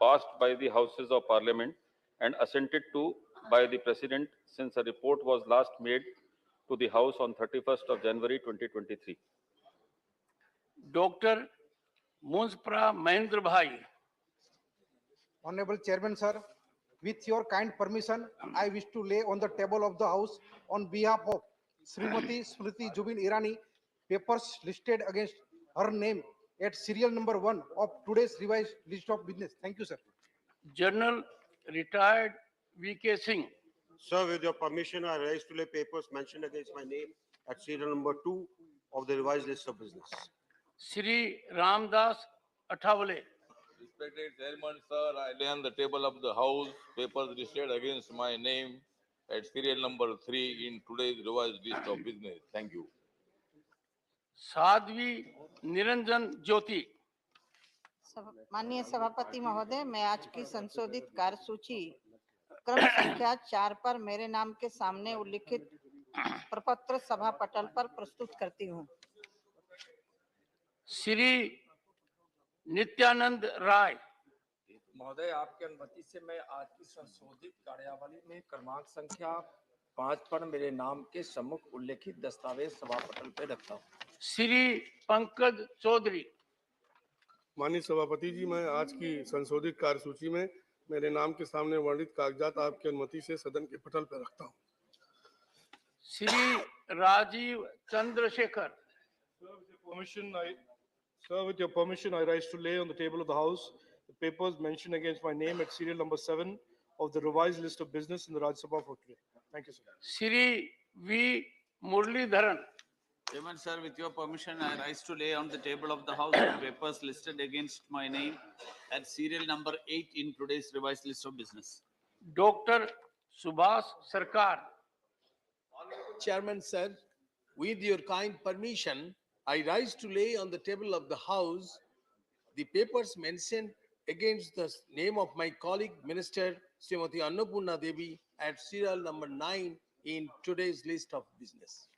passed by the Houses of Parliament and assented to by the President since a report was last made to the House on 31st of January 2023. Dr. Munspra Mahendra Bhai. Honorable Chairman, sir, with your kind permission, I wish to lay on the table of the House on behalf of Srimati Smriti Jubin Irani papers listed against her name at serial number 1 of today's revised list of business. Thank you, sir. General Retired V.K. Singh. Sir, with your permission, I rise to lay papers mentioned against my name at serial number 2 of the revised list of business. Shri Ramdas Athawale. Respected Chairman, sir, I lay on the table of the House papers listed against my name at serial number 3 in today's revised list of business. Thank you. Sadhvi Niranjan Jyoti. माननीय सभापति महोदय, मैं आज की संशोधित कार्यसूची क्रम संख्या 4 पर मेरे नाम के सामने उल्लिखित प्रपत्र सभा पटल पर प्रस्तुत करती हूँ. श्री नित्यानंद राय. महोदय, आपकी अनुमति से मैं आज की संशोधित कार्यावली में क्रमांक संख्या 5 पर मेरे नाम के सम्मुख उल्लेखित दस्तावेज सभा पटल पर रखता हूँ. श्री पंकज चौधरी. माननीय सभापति जी, मैं आज की संशोधित कार्यसूची में मेरे नाम के सामने वर्णित कागजात आपकी अनुमति से सदन के पटल पर रखता हूँ. Shri Rajiv Chandrashekhar. Sir, with your permission, I rise to lay on the table of the House the papers mentioned against my name at serial number 7 of the revised list of business in the Rajya Sabha for today. Thank you, sir. Shri V Muralidharan. Chairman, sir, with your permission, I rise to lay on the table of the House the papers listed against my name at serial number 8 in today's revised list of business. Dr. Subhas Sarkar. Chairman, sir, with your kind permission, I rise to lay on the table of the House the papers mentioned against the name of my colleague Minister Srimati Annapurna Devi at serial number 9 in today's list of business.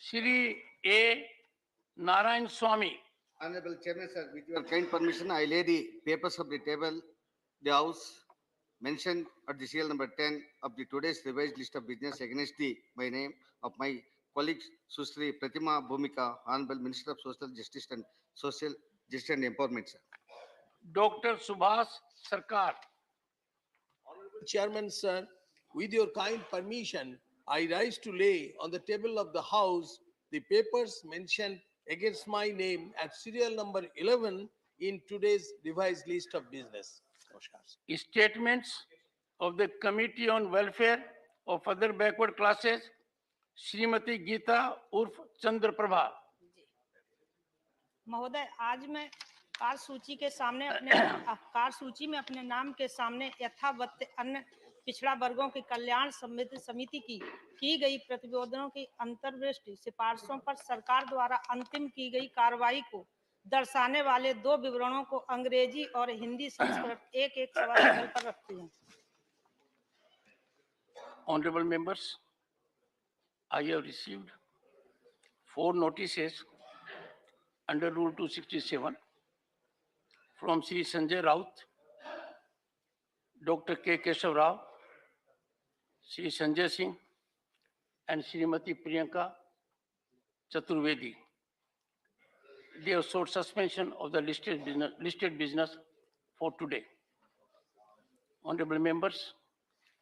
Shri A. Narayan Swamy. Honorable Chairman, sir, with your kind permission, I lay the papers of the table, the House mentioned at the serial number 10 of the today's revised list of business against my name of my colleague Susri Pratima Bhumika, Honorable Minister of Social Justice and Social Justice and Empowerment, sir. Dr. Subhas Sarkar. Honorable Chairman, sir, with your kind permission, I rise to lay on the table of the House the papers mentioned against my name at serial number 11 in today's revised list of business. Statements of the Committee on Welfare of Other Backward Classes, Shrimati Geeta उर्फ चंद्र प्रभा. महोदय, आज मैं कार्यसूची में अपने नाम के सामने यथावत अन्य पिछड़ा वर्गों की कल्याण समिति की गई प्रतिवेदनों की अंतर्दृष्टि सिफारिशों पर सरकार द्वारा अंतिम की गई कार्रवाई को दर्शाने वाले 2 विवरणों को अंग्रेजी और हिंदी संस्करण एक सभा पटल पर रखती हूँ. Honorable members, I have received 4 notices under Rule 267 from Sri Sanjay Raut, Dr. K. Keshav Rao, Sri Sanjay Singh, and Srimati Priyanka Chaturvedi. They have sought suspension of the listed business for today. Honorable members,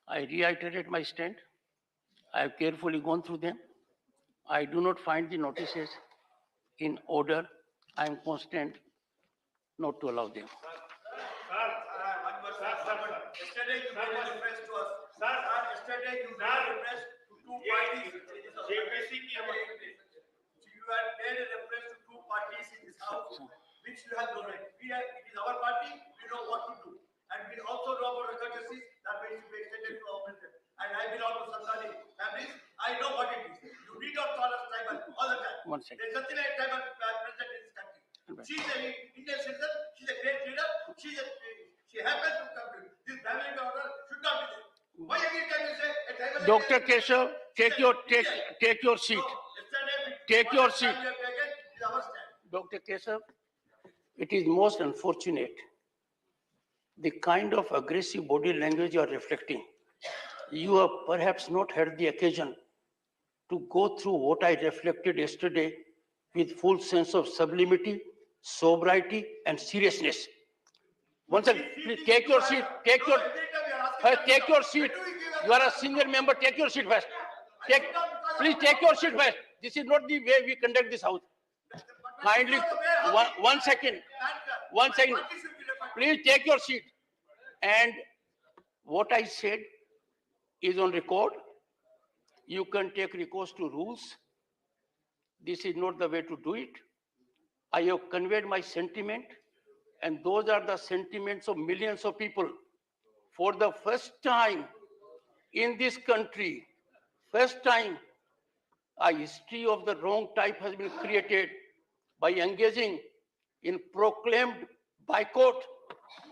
I reiterated my stand. I have carefully gone through them. I do not find the notices in order. I am constant not to allow them. Yesterday you made a request to us. Sir, yesterday you made a request to 2 parties. You had made a request to 2 parties in this house, which you have done. It is our party. We know what to do, and we also know about the courtesies that may be extended to our president. And I belong to Santali families. I know what it is. You need not call us tribal all the time. 1 second. There's nothing like tribal president in this country. She's an Indian citizen. She's a great leader. She happens to come to this family order should not be there. Why every time you say a tribal? Dr. Keshav, take your seat. Take your seat. Dr. Keshav, it is most unfortunate the kind of aggressive body language you are reflecting, you have perhaps not had the occasion to go through what I reflected yesterday with full sense of sublimity, sobriety, and seriousness. Once again, please take your seat. Take your seat. You are a senior member. Take your seat first. Please take your seat first. This is not the way we conduct this house. Kindly, one second. Please take your seat. And what I said is on record. You can take recourse to rules. This is not the way to do it. I have conveyed my sentiment, and those are the sentiments of millions of people. For the first time in this country, first time, a history of the wrong type has been created by engaging in proclaimed boycott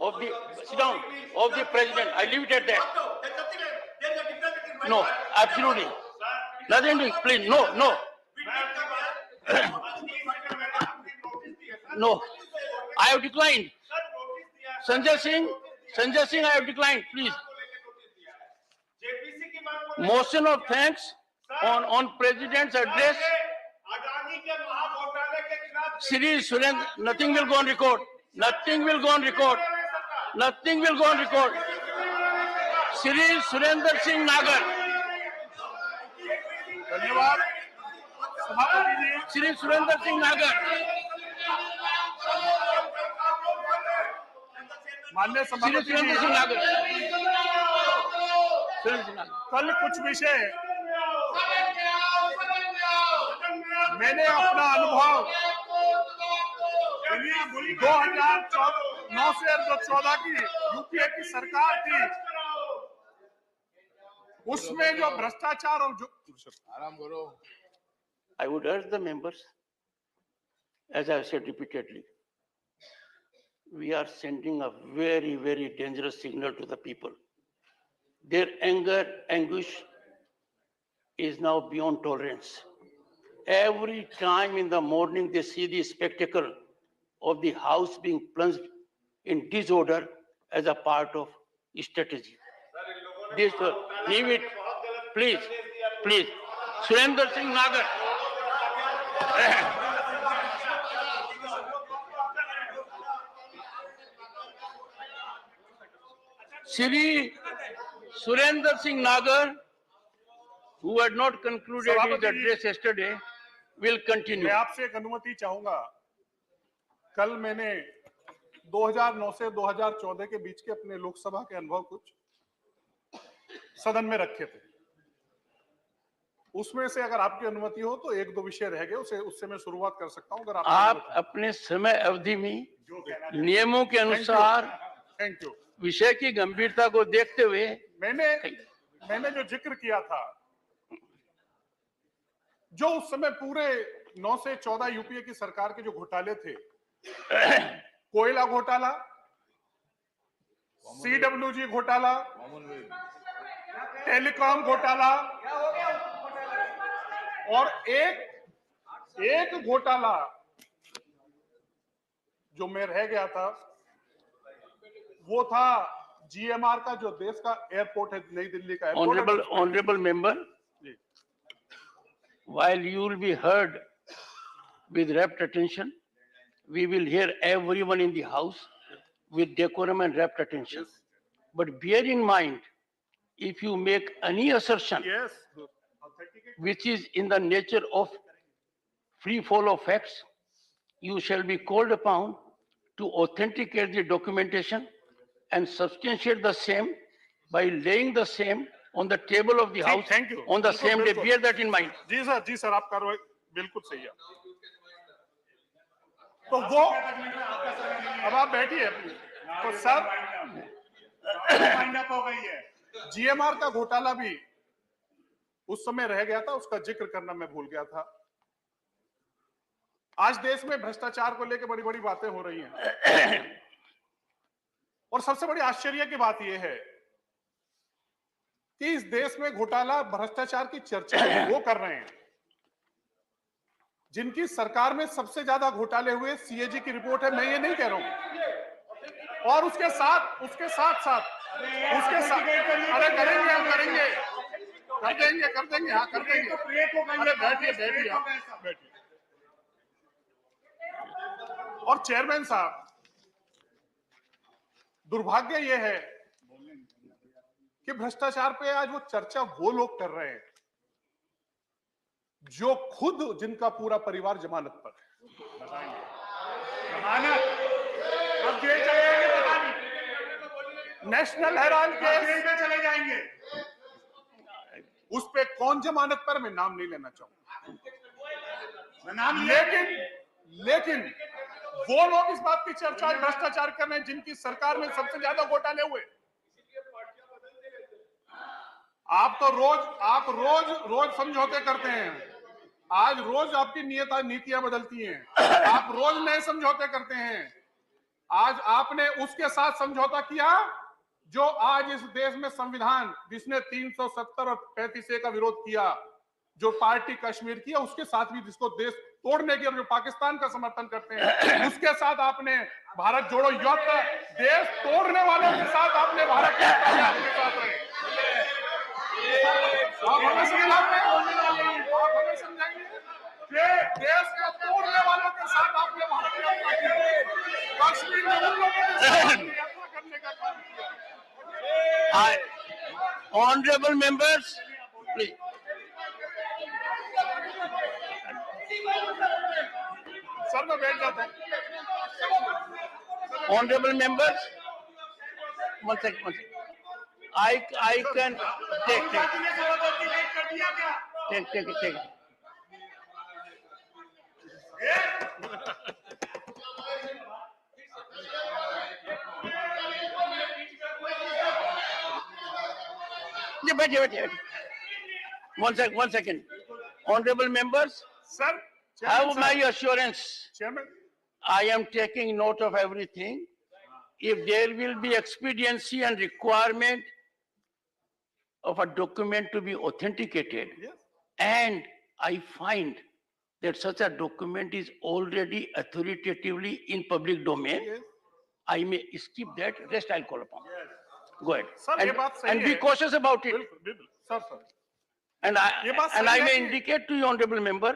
of the of the president. I leave it at that. No, absolutely. Nothing to explain. No. No, I have declined. Sanjay Singh, I have declined, please. Motion of thanks on President's address. Shri Surendra, nothing will go on record. Shri Surendra Singh Nagar. Shri Surendra Singh Nagar. माननीय सभापति जी, कल कुछ विषय मैंने अपना अनुभव 2009 से 2014 की यूपीए की सरकार थी, उसमें जो भ्रष्टाचार और जो आराम करो। I would urge the members, as I have said repeatedly, we are sending a very, very dangerous signal to the people. Their anger, anguish is now beyond tolerance. Every time in the morning they see the spectacle of the house being plunged in disorder as a part of strategy. This, leave it, please. Surendra Singh Nagar. Shri Surendra Singh Nagar, who had not concluded his address yesterday, will continue. मैं आपसे एक अनुमति चाहूंगा। कल मैंने 2009 से 2014 के बीच के अपने लोकसभा के अनुभव कुछ सदन में रखे थे। उसमें से अगर आपकी अनुमति हो तो एक दो विषय रह गए, उससे मैं शुरुआत कर सकता हूं। अगर आप अपने समय अवधि में नियमों के अनुसार थैंक यू विषय की गंभीरता को देखते हुए मैंने जो जिक्र किया था, जो उस समय पूरे 9 से 14 यूपीए की सरकार के जो घोटाले थे, कोयला घोटाला, सीडब्ल्यूजी घोटाला, टेलीकॉम घोटाला और एक घोटाला जो मैं रह गया था, वो था जीएमआर का, जो देश का एयरपोर्ट है, नई दिल्ली का airport. Honorable member, while you will be heard with rapt attention, we will hear everyone in the house with decorum and rapt attention. But bear in mind, if you make any assertion which is in the nature of free fall of facts, you shall be called upon to authenticate the documentation and substantiate the same by laying the same on the table of the house on the same day. Bear that in mind. जी sir, आप कार्रवाई बिल्कुल सही है। तो वो अब आप बैठिए। तो सर हो गई है, जीएमआर का घोटाला भी उस समय रह गया था, उसका जिक्र करना मैं भूल गया था। आज देश में भ्रष्टाचार को लेकर बड़ी बड़ी बातें हो रही हैं, और सबसे बड़ी आश्चर्य की बात यह है कि इस देश में घोटाला, भ्रष्टाचार की चर्चा वो कर रहे हैं जिनकी सरकार में सबसे ज्यादा घोटाले हुए। सीएजी की रिपोर्ट है, मैं ये नहीं कह रहा हूं, और उसके साथ अरे करेंगे हम करेंगे कर देंगे हाँ कर देंगे। अरे बैठिए आप, बैठिए। और चेयरमैन साहब, दुर्भाग्य ये है कि भ्रष्टाचार पे आज वो चर्चा वो लोग कर रहे हैं जो खुद जिनका पूरा परिवार जमानत पर है। जमानत अब जेल चले जाएंगे, पता नहीं नेशनल हेराल्ड केस जेल में चले जाएंगे। उस पे कौन जमानत पर, मैं नाम नहीं लेना चाहूंगा, लेकिन वो लोग इस बात की चर्चा भ्रष्टाचार कर रहे हैं जिनकी सरकार में सबसे ज्यादा घोटाले हुए। आप रोज समझौते करते हैं, आज रोज आपकी नीतियां बदलती हैं, आप रोज नए समझौते करते हैं। आज आपने उसके साथ समझौता किया जो आज इस देश में संविधान, जिसने 370 और 35A का विरोध किया, जो पार्टी कश्मीर की है, उसके साथ भी जिसको देश तोड़ने की और जो पाकिस्तान का समर्थन करते हैं उसके साथ आपने भारत जोड़ो युद्ध, देश तोड़ने वालों के साथ आपने भारत के साथ रहे। आप हमें समझाएंगे देश को तोड़ने वालों के साथ आपने भारत यात्रा की, कश्मीर में उन लोगों के साथ यात्रा करने का काम किया। Honorable members, please. सर मैं बैठ जाता हूँ। Honorable members, one second. I can take it. बैठिए। One second. Honorable members, sir, have my assurance. Chairman, I am taking note of everything. If there will be expediency and requirement of a document to be authenticated, yes, and I find that such a document is already authoritatively in public domain, yes, I may skip that, rest I'll call upon. yes. Go ahead. Sir, ये बात सही And be है। cautious about it. बिल्कुल, sir. And ये बात I सही है may कि- indicate to you, honorable member,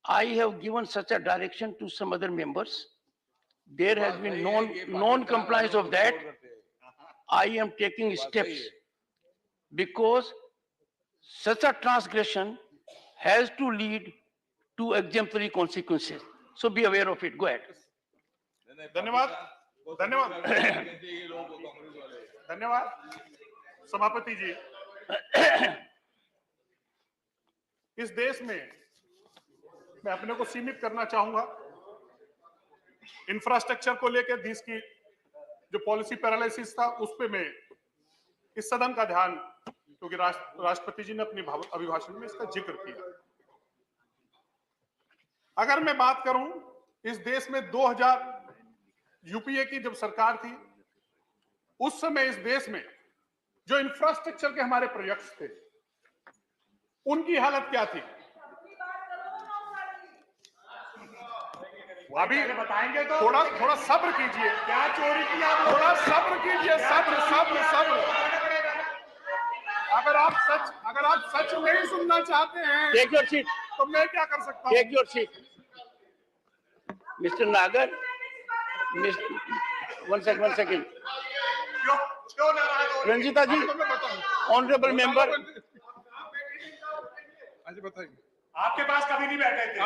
I have given such a direction to some other members. There has been non-compliance of that. I am taking steps because such a transgression has to lead to exemplary consequences. So be aware of it. Go ahead. धन्यवाद सभापति जी। इस देश में मैं अपने को सीमित करना चाहूंगा। इंफ्रास्ट्रक्चर को लेकर देश की जो पॉलिसी पैरालिसिस था उस पे मैं इस सदन का ध्यान, क्योंकि राष्ट्रपति जी ने अपने अभिभाषण में इसका जिक्र किया। अगर मैं बात करूं, इस देश में 2000 यूपीए की जब सरकार थी, उस समय इस देश में जो इंफ्रास्ट्रक्चर के हमारे प्रोजेक्ट्स थे उनकी हालत क्या थी? अभी बताएंगे तो थोड़ा सब्र कीजिए। क्या चोरी किया? थोड़ा सब्र कीजिए, सब्र। अगर आप सच नहीं सुनना चाहते हैं, Take your seat. तो मैं क्या कर सकता हूँ? Take your seat. Mr. Nagar, one second. क्यों नाराज हो? Ranjita ji, honorable member. आपके पास कभी नहीं बैठे थे।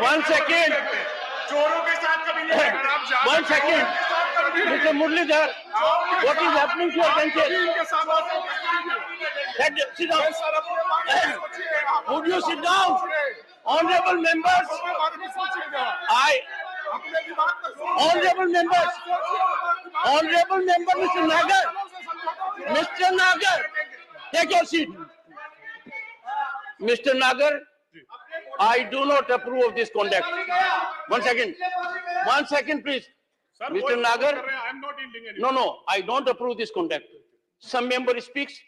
One second. चोरों के साथ कभी नहीं बैठे। One second. Mr. Muralidhar, what is happening to your benches? Sit down. Would you sit down? Honorable members, Honorable member, Mr. Nagar, take your seat. Mr. Nagar, I do not approve of this conduct. One second, please. Mr. Nagar, no, I don't approve this conduct. Some member speaks,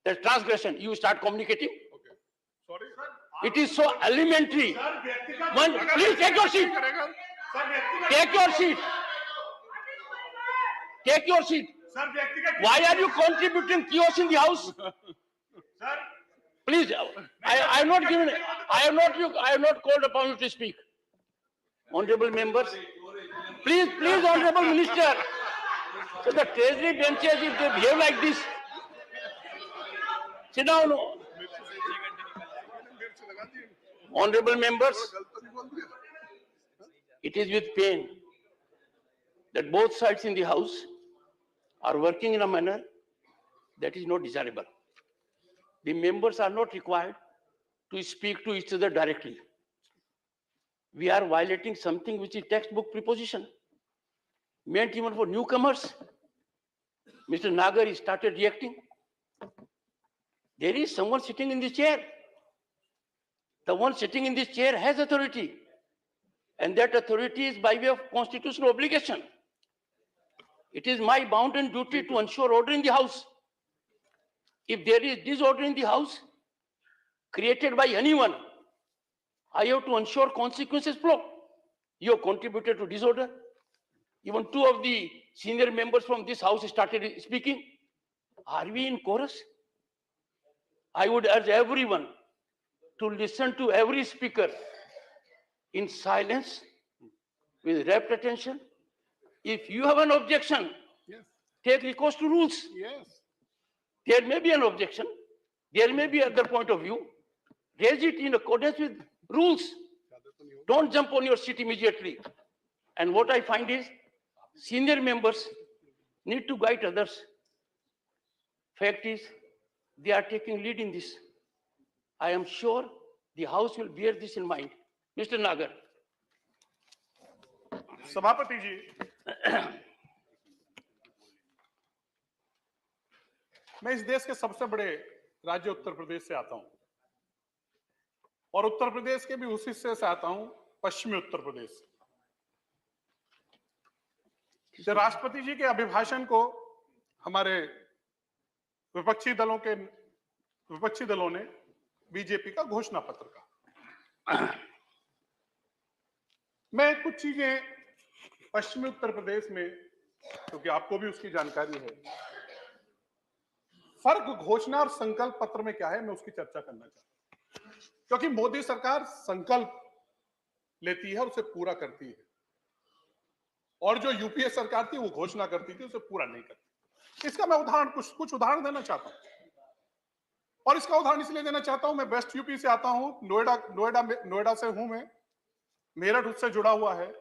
that's transgression. You start communicating. Sorry, It is so elementary. Please take your seat. Take your seat. Take your seat. Sir व्यक्तिगत Why are you contributing chaos in the house? Sir Please, I have not given, I have not called upon you to speak. Honorable members, please, Honorable Minister, so the treasury benches, if they behave like this, sit down. Honorable members, it is with pain that both sides in the house are working in a manner that is not desirable. The members are not required to speak to each other directly. We are violating something which is textbook preposition, meant even for newcomers. Mr. Nagar started reacting. There is someone sitting in this chair. The one sitting in this chair has authority, and that authority is by way of constitutional obligation. It is my bounden duty to ensure order in the house. If there is disorder in the house created by anyone, I have to ensure consequences flow. You have contributed to disorder. Even two of the senior members from this house started speaking. Are we in chorus? I would urge everyone to listen to every speaker in silence, with rapt attention. If you have an objection, Yes. take recourse to rules. Yes. There may be an objection. There may be other point of view. Raise it in accordance with rules. Don't jump on your seat immediately. And what I find is, senior members need to guide others. Fact is, they are taking lead in this. I am sure the House will bear this in mind. Mr. Nagar. सभापति जी, मैं इस देश के सबसे बड़े राज्य उत्तर प्रदेश से आता हूं और उत्तर प्रदेश के भी उस हिस्से से आता हूं, पश्चिमी उत्तर प्रदेश से। जब राष्ट्रपति जी के अभिभाषण को हमारे विपक्षी दलों ने बीजेपी का घोषणा पत्र कहा। मैं कुछ चीजें पश्चिमी उत्तर प्रदेश में, क्योंकि आपको भी उसकी जानकारी है, फर्क घोषणा और संकल्प पत्र में क्या है, मैं उसकी चर्चा करना चाहता हूं। क्योंकि मोदी सरकार संकल्प लेती है और उसे पूरा करती है, और जो यूपीए सरकार थी वो घोषणा करती थी, उसे पूरा नहीं करती। इसका मैं कुछ उदाहरण देना चाहता हूं, और इसका उदाहरण इसलिए देना चाहता हूं, मैं वेस्ट यूपी से आता हूं, नोएडा से हूं मैं, मेरठ उससे जुड़ा हुआ है।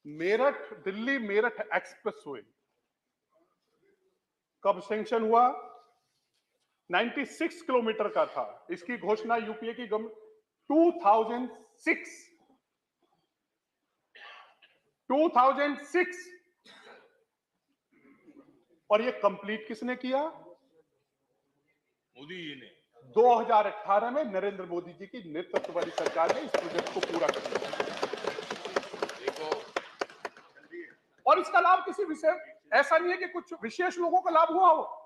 मेरठ दिल्ली मेरठ एक्सप्रेसवे कब सैंक्शन हुआ? 96 किलोमीटर का था। इसकी घोषणा यूपीए की 2006 और ये कंप्लीट किसने किया? मोदी जी ने 2018 में नरेंद्र मोदी जी की नेतृत्व वाली सरकार ने इस प्रोजेक्ट को पूरा कर दिया। और इसका लाभ किसी विशेष, ऐसा नहीं है कि कुछ विशेष लोगों का लाभ हुआ हो।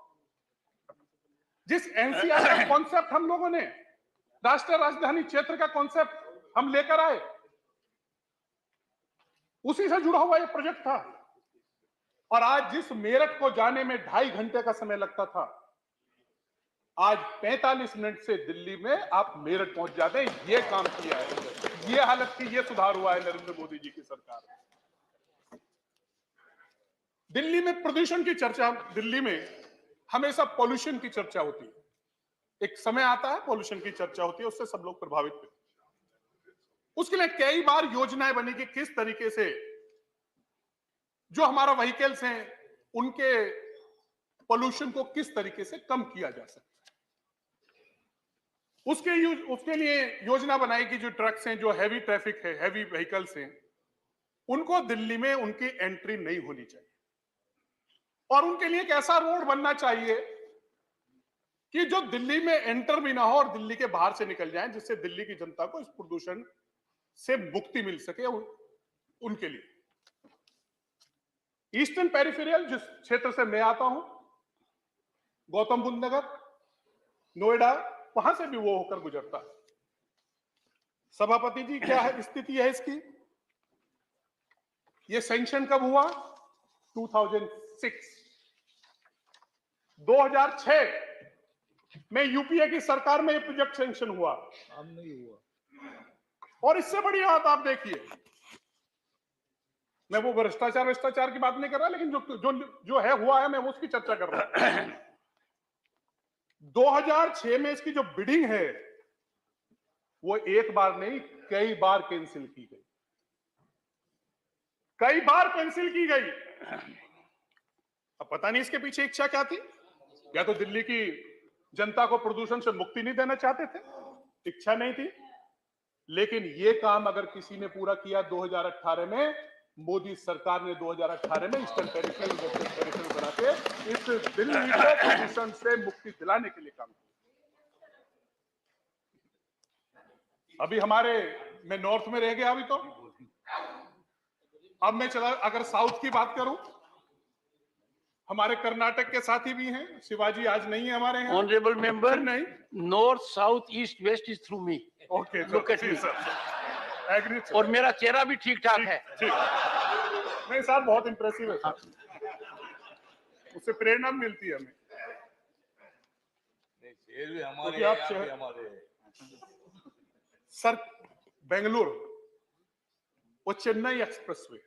जिस एनसीआर का कॉन्सेप्ट हम लोगों ने, राष्ट्रीय राजधानी क्षेत्र का कॉन्सेप्ट हम लेकर आए, उसी से जुड़ा हुआ ये प्रोजेक्ट था। और आज जिस मेरठ को जाने में 2.5 घंटे का समय लगता था, आज 45 मिनट से दिल्ली में आप मेरठ पहुंच जाते हैं। ये काम किया है, ये हालत की, ये सुधार हुआ है नरेंद्र मोदी जी की सरकार में। दिल्ली में प्रदूषण की चर्चा, दिल्ली में हमेशा पॉल्यूशन की चर्चा होती है। एक समय आता है पॉल्यूशन की चर्चा होती है, उससे सब लोग प्रभावित होते हैं। उसके लिए कई बार योजनाएं बनी कि किस तरीके से जो हमारा व्हीकल्स हैं उनके पॉल्यूशन को किस तरीके से कम किया जा सकता है। उसके लिए योजना बनाई कि जो ट्रक्स हैं, जो हैवी ट्रैफिक है, हैवी व्हीकल्स हैं, उनको दिल्ली में उनकी एंट्री नहीं होनी चाहिए, और उनके लिए एक ऐसा रोड बनना चाहिए कि जो दिल्ली में एंटर भी ना हो और दिल्ली के बाहर से निकल जाए, जिससे दिल्ली की जनता को इस प्रदूषण से मुक्ति मिल सके। उनके लिए ईस्टर्न पेरिफेरल, जिस क्षेत्र से मैं आता हूं, गौतम बुद्ध नगर, नोएडा, वहां से भी वो होकर गुजरता है। सभापति जी, क्या है स्थिति है इसकी? ये सैंक्शन कब हुआ? 2006 2006 में यूपीए की सरकार में ये प्रोजेक्ट सैंक्शन हुआ। काम नहीं हुआ। और इससे बड़ी बात आप देखिए, मैं वो भ्रष्टाचार की बात नहीं कर रहा, लेकिन जो है हुआ है, मैं उसकी चर्चा कर रहा हूं। 2006 में इसकी जो बिडिंग है वो एक बार नहीं कई बार कैंसिल की गई, कई बार कैंसिल की गई। अब पता नहीं इसके पीछे इच्छा क्या थी, या तो दिल्ली की जनता को प्रदूषण से मुक्ति नहीं देना चाहते थे, इच्छा नहीं थी। लेकिन ये काम अगर किसी ने पूरा किया 2018 में, मोदी सरकार ने 2018 में ईस्टर्न टेरिटरी बना के इस दिल्ली को प्रदूषण से मुक्ति दिलाने के लिए काम किया। अभी मैं नॉर्थ में रह गया अभी तो, अब मैं चला अगर साउथ की बात करूं, हमारे कर्नाटक के साथी भी हैं, शिवाजी आज नहीं है हमारे यहाँ। ऑनरेबल मेंबर, नहीं, north south east west is through me. Okay, look at me, agree. और मेरा चेहरा भी ठीक ठाक है। ठीक, नहीं सर, बहुत इंप्रेसिव है सर, उससे प्रेरणा मिलती है हमें। शेर भी हमारे, आप आप भी हमारे। सर, बेंगलुरु वो चेन्नई एक्सप्रेसवे,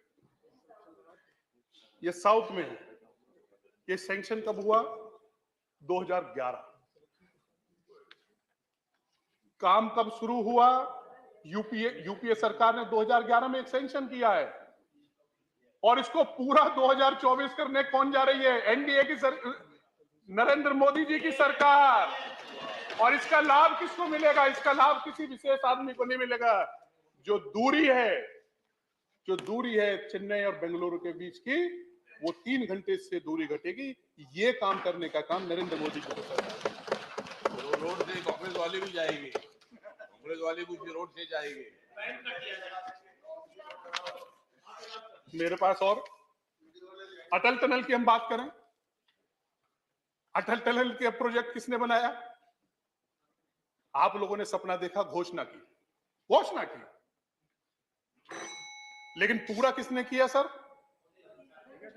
ये साउथ में है। ये सैंक्शन कब हुआ? 2011। काम कब शुरू हुआ? यूपीए सरकार ने 2011 में एक सैंक्शन किया है, और इसको पूरा 2024 करने कौन जा रही है? एनडीए की नरेंद्र मोदी जी की सरकार। और इसका लाभ किसको मिलेगा? इसका लाभ किसी विशेष आदमी को नहीं मिलेगा। जो दूरी है चेन्नई और बेंगलुरु के बीच की, वो 3 घंटे से दूरी घटेगी। ये काम करने का काम नरेंद्र मोदी जी को करना है। रोड से कांग्रेस वाले भी जाएंगे, कांग्रेस वाले भी रोड से जाएंगे। मेरे पास और अटल टनल की हम बात करें, अटल टनल के प्रोजेक्ट किसने बनाया? आप लोगों ने सपना देखा, घोषणा की, लेकिन पूरा किसने किया सर?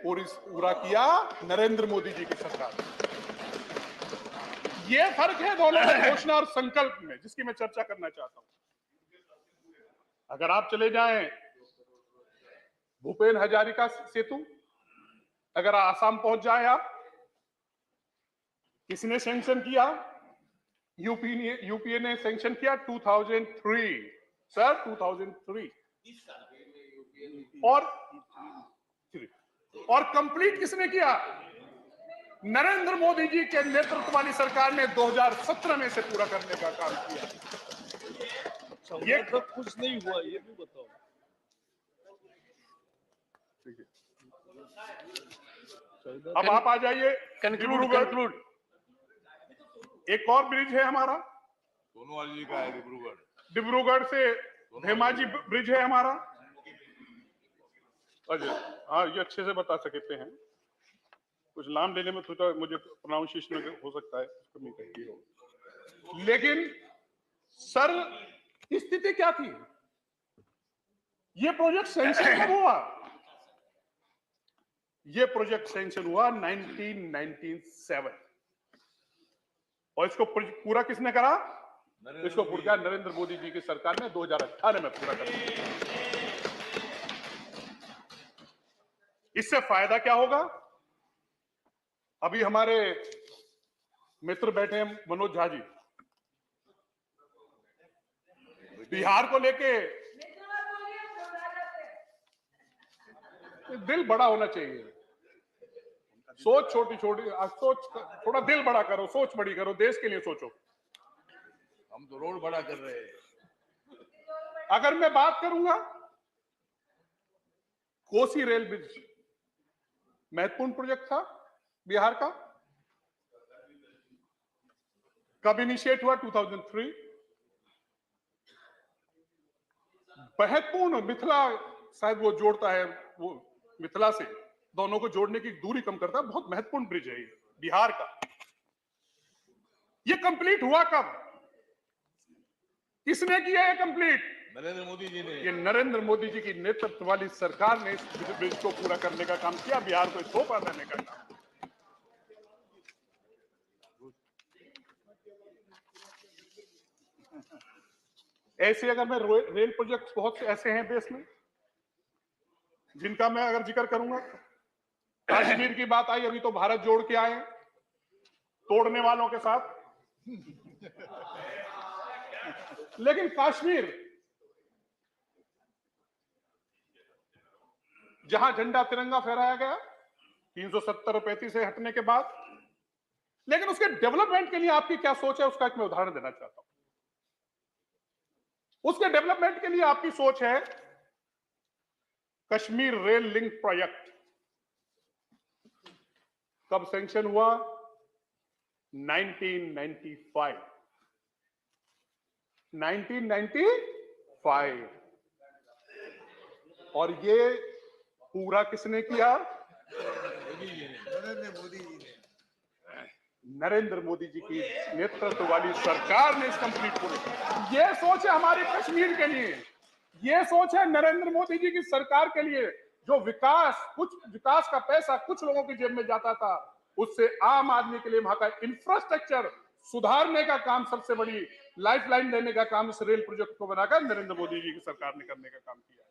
पूरा किया नरेंद्र मोदी जी की सरकार। ये फर्क है दोनों में, घोषणा और संकल्प में, जिसकी मैं चर्चा करना चाहता हूं। अगर आप चले जाएं भूपेन हजारिका सेतु, अगर आसाम पहुंच जाए आप, किसने सैंक्शन किया? यूपीए ने सैंक्शन किया 2003 सर, 2003। और कंप्लीट किसने किया? नरेंद्र मोदी जी के नेतृत्व वाली सरकार ने 2017 में से पूरा करने का काम किया। ये कुछ नहीं हुआ, ये भी बताओ। अब आप आ जाइए कंक्लूड। एक और ब्रिज है हमारा, सोनोवाल जी का है डिब्रूगढ़ से धेमाजी ब्रिज है हमारा। हाँ, ये अच्छे से बता सकते हैं, कुछ नाम लेने में थोड़ा मुझे प्रोनाउंसिएशन हो सकता है, कमी कहीं हो। लेकिन सर, स्थिति क्या थी? ये प्रोजेक्ट सैंक्शन कब हुआ? ये प्रोजेक्ट सैंक्शन हुआ 1997, और इसको पूरा किसने करा? इसको पूरा नरेंद्र मोदी जी की सरकार ने 2018 में पूरा कर दिया। इससे फायदा क्या होगा? अभी हमारे मित्र बैठे हैं, मनोज झा जी, बिहार को लेके दिल बड़ा होना चाहिए। सोच छोटी, सोच थोड़ा दिल बड़ा करो, सोच बड़ी करो, देश के लिए सोचो। हम तो रोड बड़ा कर रहे हैं। अगर मैं बात करूंगा, कोसी रेल ब्रिज महत्वपूर्ण प्रोजेक्ट था बिहार का, कब इनिशिएट हुआ? 2003। महत्वपूर्ण, मिथिला शायद वो जोड़ता है, वो मिथिला से दोनों को जोड़ने की दूरी कम करता है, बहुत महत्वपूर्ण ब्रिज है ये बिहार का। ये कंप्लीट हुआ कब? किसने किया है कंप्लीट? नरेंद्र मोदी जी ने। ये नरेंद्र मोदी जी की नेतृत्व वाली सरकार ने इस ब्रिज को पूरा करने का काम किया, बिहार को सौंपा देने का काम। ऐसे अगर मैं रेल प्रोजेक्ट बहुत से ऐसे हैं देश में जिनका मैं अगर जिक्र करूंगा, कश्मीर की बात आई, अभी तो भारत जोड़ के आए तोड़ने वालों के साथ, लेकिन कश्मीर जहां झंडा तिरंगा फहराया गया 370 और 35 से हटने के बाद, लेकिन उसके डेवलपमेंट के लिए आपकी क्या सोच है उसका एक मैं उदाहरण देना चाहता हूं। उसके डेवलपमेंट के लिए आपकी सोच है कश्मीर रेल लिंक प्रोजेक्ट कब सैंक्शन हुआ? 1995 और ये पूरा किसने किया? नरेंद्र मोदी जी की नेतृत्व वाली सरकार ने इस कंप्लीट पूरे किया। ये सोच है हमारे कश्मीर के लिए, ये सोच है नरेंद्र मोदी जी की सरकार के लिए। जो कुछ विकास का पैसा कुछ लोगों की जेब में जाता था, उससे आम आदमी के लिए वहां का इंफ्रास्ट्रक्चर सुधारने का काम, सबसे बड़ी लाइफलाइन देने का काम इस रेल प्रोजेक्ट को बनाकर नरेंद्र मोदी जी की सरकार ने करने का काम किया।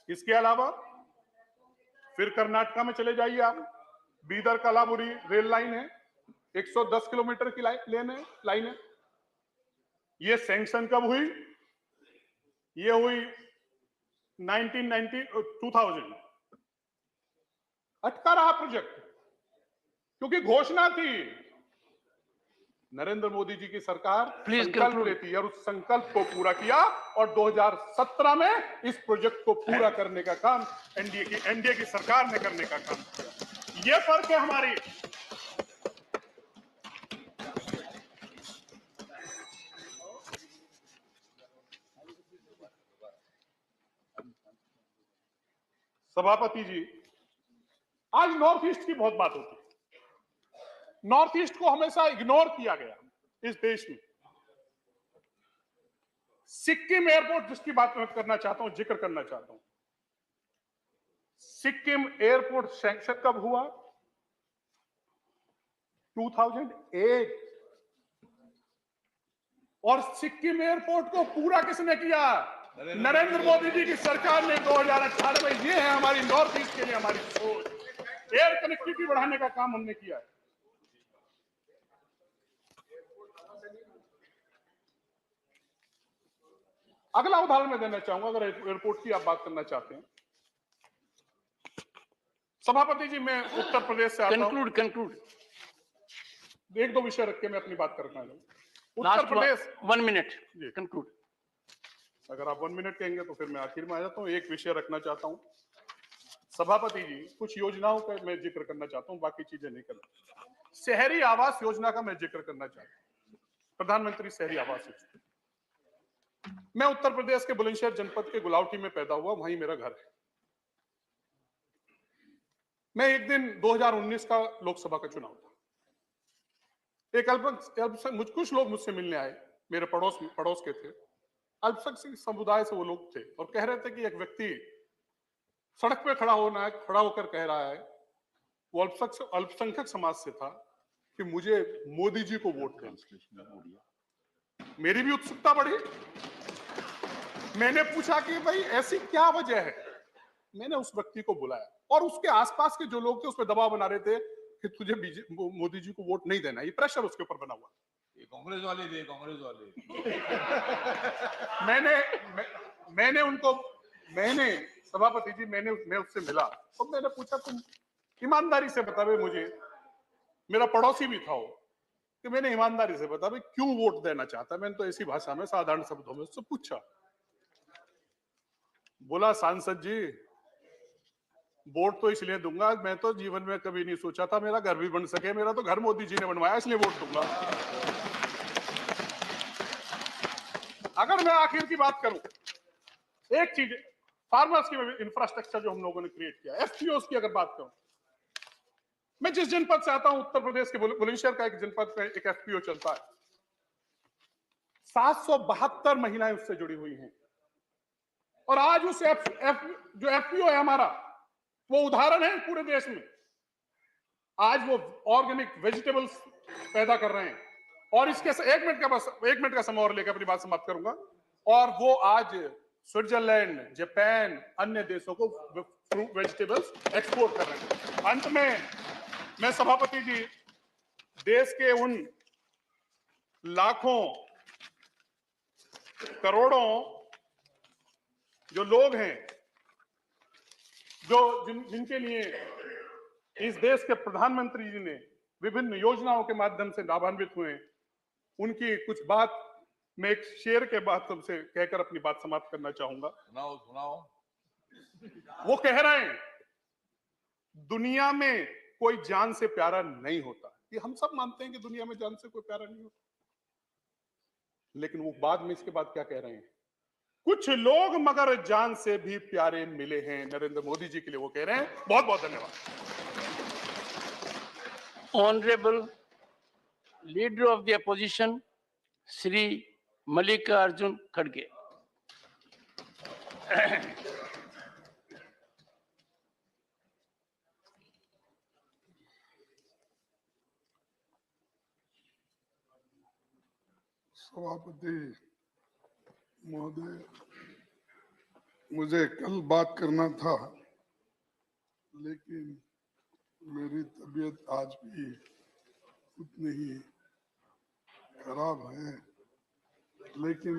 इसके अलावा फिर कर्नाटका में चले जाइए आप, बीदर कलाबुरी रेल लाइन है, 110 किलोमीटर की लाइन है। ये सैंक्शन कब हुई? ये हुई 2000। अटका रहा प्रोजेक्ट क्योंकि घोषणा थी, नरेंद्र मोदी जी की सरकार संकल्प लेती है और उस संकल्प को पूरा किया और 2017 में इस प्रोजेक्ट को पूरा करने का काम एनडीए की सरकार ने करने का काम किया। ये फर्क है हमारी। सभापति जी, आज नॉर्थ ईस्ट की बहुत बात होती है। नॉर्थ ईस्ट को हमेशा इग्नोर किया गया इस देश में। सिक्किम एयरपोर्ट जिसकी बात मैं करना चाहता हूं, जिक्र करना चाहता हूं, सिक्किम एयरपोर्ट सैंक्शन कब हुआ? 2008। और सिक्किम एयरपोर्ट को पूरा किसने किया? नरेंद्र मोदी जी की सरकार ने 2018 में। ये है हमारी नॉर्थ ईस्ट के लिए हमारी सोच। एयर कनेक्टिविटी बढ़ाने का काम हमने किया है। अगला उदाहरण मैं देना चाहूंगा, अगर एयरपोर्ट की आप बात करना चाहते हैं। सभापति जी, मैं उत्तर प्रदेश से आता हूं। कंक्लूड। एक दो विषय रख के मैं अपनी बात करना चाहूंगा। Uttar Pradesh 1 minute conclude. अगर आप 1 मिनट कहेंगे तो फिर मैं आखिर में आ जाता हूं। एक विषय रखना चाहता हूं सभापति जी, कुछ योजनाओं का मैं जिक्र करना चाहता हूं, बाकी चीजें नहीं करना। शहरी आवास योजना का मैं जिक्र करना चाहता हूं, प्रधानमंत्री शहरी आवास योजना। मैं उत्तर प्रदेश के बुलंदशहर जनपद के गुलावटी में पैदा हुआ, वहीं मेरा घर है। मैं एक दिन 2019 का लोकसभा का चुनाव था, एक कुछ लोग मुझसे मिलने आए, मेरे पड़ोस के थे, अल्पसंख्यक समुदाय से वो लोग थे, और कह रहे थे कि एक व्यक्ति सड़क पे खड़ा होकर कह रहा है, वो अल्पसंख्यक समाज से था, कि मुझे मोदी जी को वोट दें। मेरी भी उत्सुकता बढ़ी। मैंने पूछा कि भाई ऐसी क्या वजह है। मैंने उस व्यक्ति को बुलाया और उसके आसपास के जो लोग थे उस पर दबाव बना रहे थे कि तुझे मोदी जी को वोट नहीं देना, ये प्रेशर उसके ऊपर बना हुआ। ये कांग्रेस वाले थे, कांग्रेस वाले। मैंने सभापति जी, मैं उससे मिला तो मैंने पूछा, तुम ईमानदारी से बता भाई, मुझे मेरा पड़ोसी भी था वो, कि मैंने ईमानदारी से बता भाई क्यों वोट देना चाहता। मैंने तो ऐसी भाषा में साधारण शब्दों में उससे पूछा। बोला, सांसद जी वोट तो इसलिए दूंगा, मैं तो जीवन में कभी नहीं सोचा था मेरा घर भी बन सके, मेरा तो घर मोदी जी ने बनवाया, इसलिए वोट दूंगा। अगर मैं आखिर की बात करूं, एक चीज फार्मर्स की इंफ्रास्ट्रक्चर जो हम लोगों ने क्रिएट किया, एफपीओस की अगर बात करूं, मैं जिस जनपद से आता हूं उत्तर प्रदेश के बुलंदशहर का एक जनपद में एक एफपीओ चलता है, 772 महिलाएं उससे जुड़ी हुई हैं। और आज उस जो एफपीओ है हमारा, वो उदाहरण है पूरे देश में। आज वो ऑर्गेनिक वेजिटेबल्स पैदा कर रहे हैं। और इसके 1 मिनट का समय और लेकर अपनी बात समाप्त करूंगा। और वो आज स्विट्जरलैंड, जापान, अन्य देशों को फ्रूट वेजिटेबल्स एक्सपोर्ट कर रहे हैं। अंत में मैं सभापति जी, देश के उन लाखों करोड़ों जो लोग हैं जिनके लिए इस देश के प्रधानमंत्री जी ने विभिन्न योजनाओं के माध्यम से लाभान्वित हुए, उनकी कुछ बात मैं एक शेर के माध्यम से कहकर अपनी बात समाप्त करना चाहूंगा। सुनाओ। वो कह रहे हैं, दुनिया में कोई जान से प्यारा नहीं होता। ये हम सब मानते हैं कि दुनिया में जान से कोई प्यारा नहीं होता, लेकिन वो बाद में इसके बाद क्या कह रहे हैं, कुछ लोग मगर जान से भी प्यारे मिले हैं। नरेंद्र मोदी जी के लिए वो कह रहे हैं। बहुत बहुत धन्यवाद। Honorable Leader of the Opposition, Shri Mallikarjun Kharge. सभापति महोदय, मुझे कल बात करना था, लेकिन मेरी तबीयत आज भी उतनी ही खराब है, लेकिन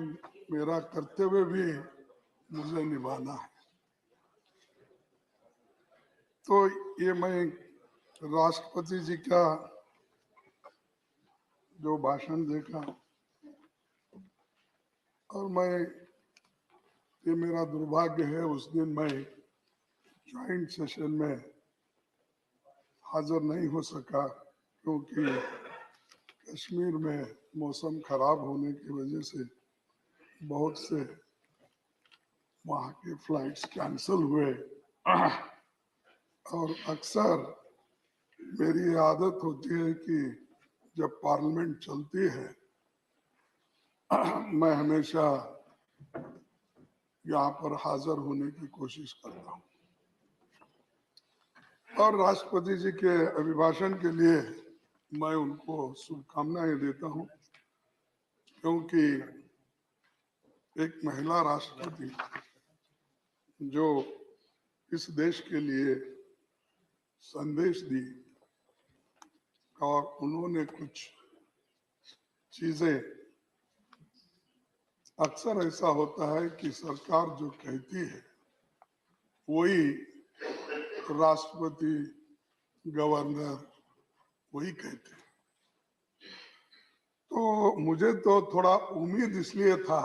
मेरा कर्तव्य भी मुझे निभाना है। तो ये मैं राष्ट्रपति जी का जो भाषण देखा, और ये मेरा दुर्भाग्य है, उस दिन मैं ज्वाइंट सेशन में हाजिर नहीं हो सका, क्योंकि कश्मीर में मौसम खराब होने की वजह से बहुत से वहाँ के फ्लाइट्स कैंसिल हुए। और अक्सर मेरी आदत होती है कि जब पार्लियामेंट चलती है, मैं हमेशा यहाँ पर हाजिर होने की कोशिश करता हूँ। और राष्ट्रपति जी के अभिभाषण के लिए मैं उनको शुभकामनाएं देता हूँ, क्योंकि एक महिला राष्ट्रपति जो इस देश के लिए संदेश दी, और उन्होंने कुछ चीजें, अक्सर ऐसा होता है कि सरकार जो कहती है वही राष्ट्रपति, गवर्नर वही कहते हैं। तो मुझे तो थोड़ा उम्मीद इसलिए था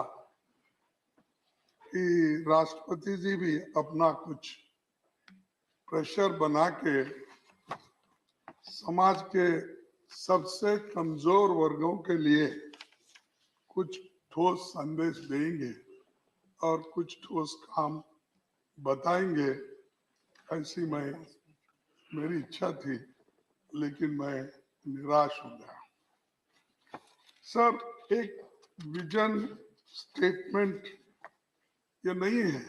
कि राष्ट्रपति जी भी अपना कुछ प्रेशर बना के समाज के सबसे कमजोर वर्गों के लिए कुछ ठोस संदेश देंगे और कुछ ठोस काम बताएंगे, ऐसी मेरी इच्छा थी, लेकिन मैं निराश हो गया। सर, एक विजन स्टेटमेंट ये नहीं है,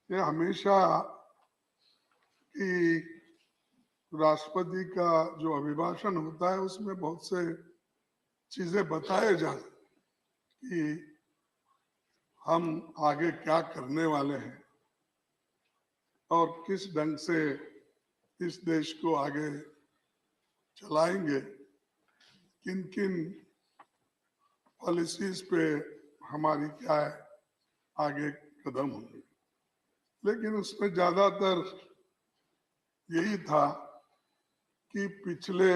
ये हमेशा कि राष्ट्रपति का जो अभिभाषण होता है उसमें बहुत से चीजें बताए जाते कि हम आगे क्या करने वाले हैं और किस ढंग से इस देश को आगे चलाएंगे, किन किन पॉलिसीज पे हमारी क्या आगे कदम होंगे। लेकिन उसमें ज्यादातर यही था कि पिछले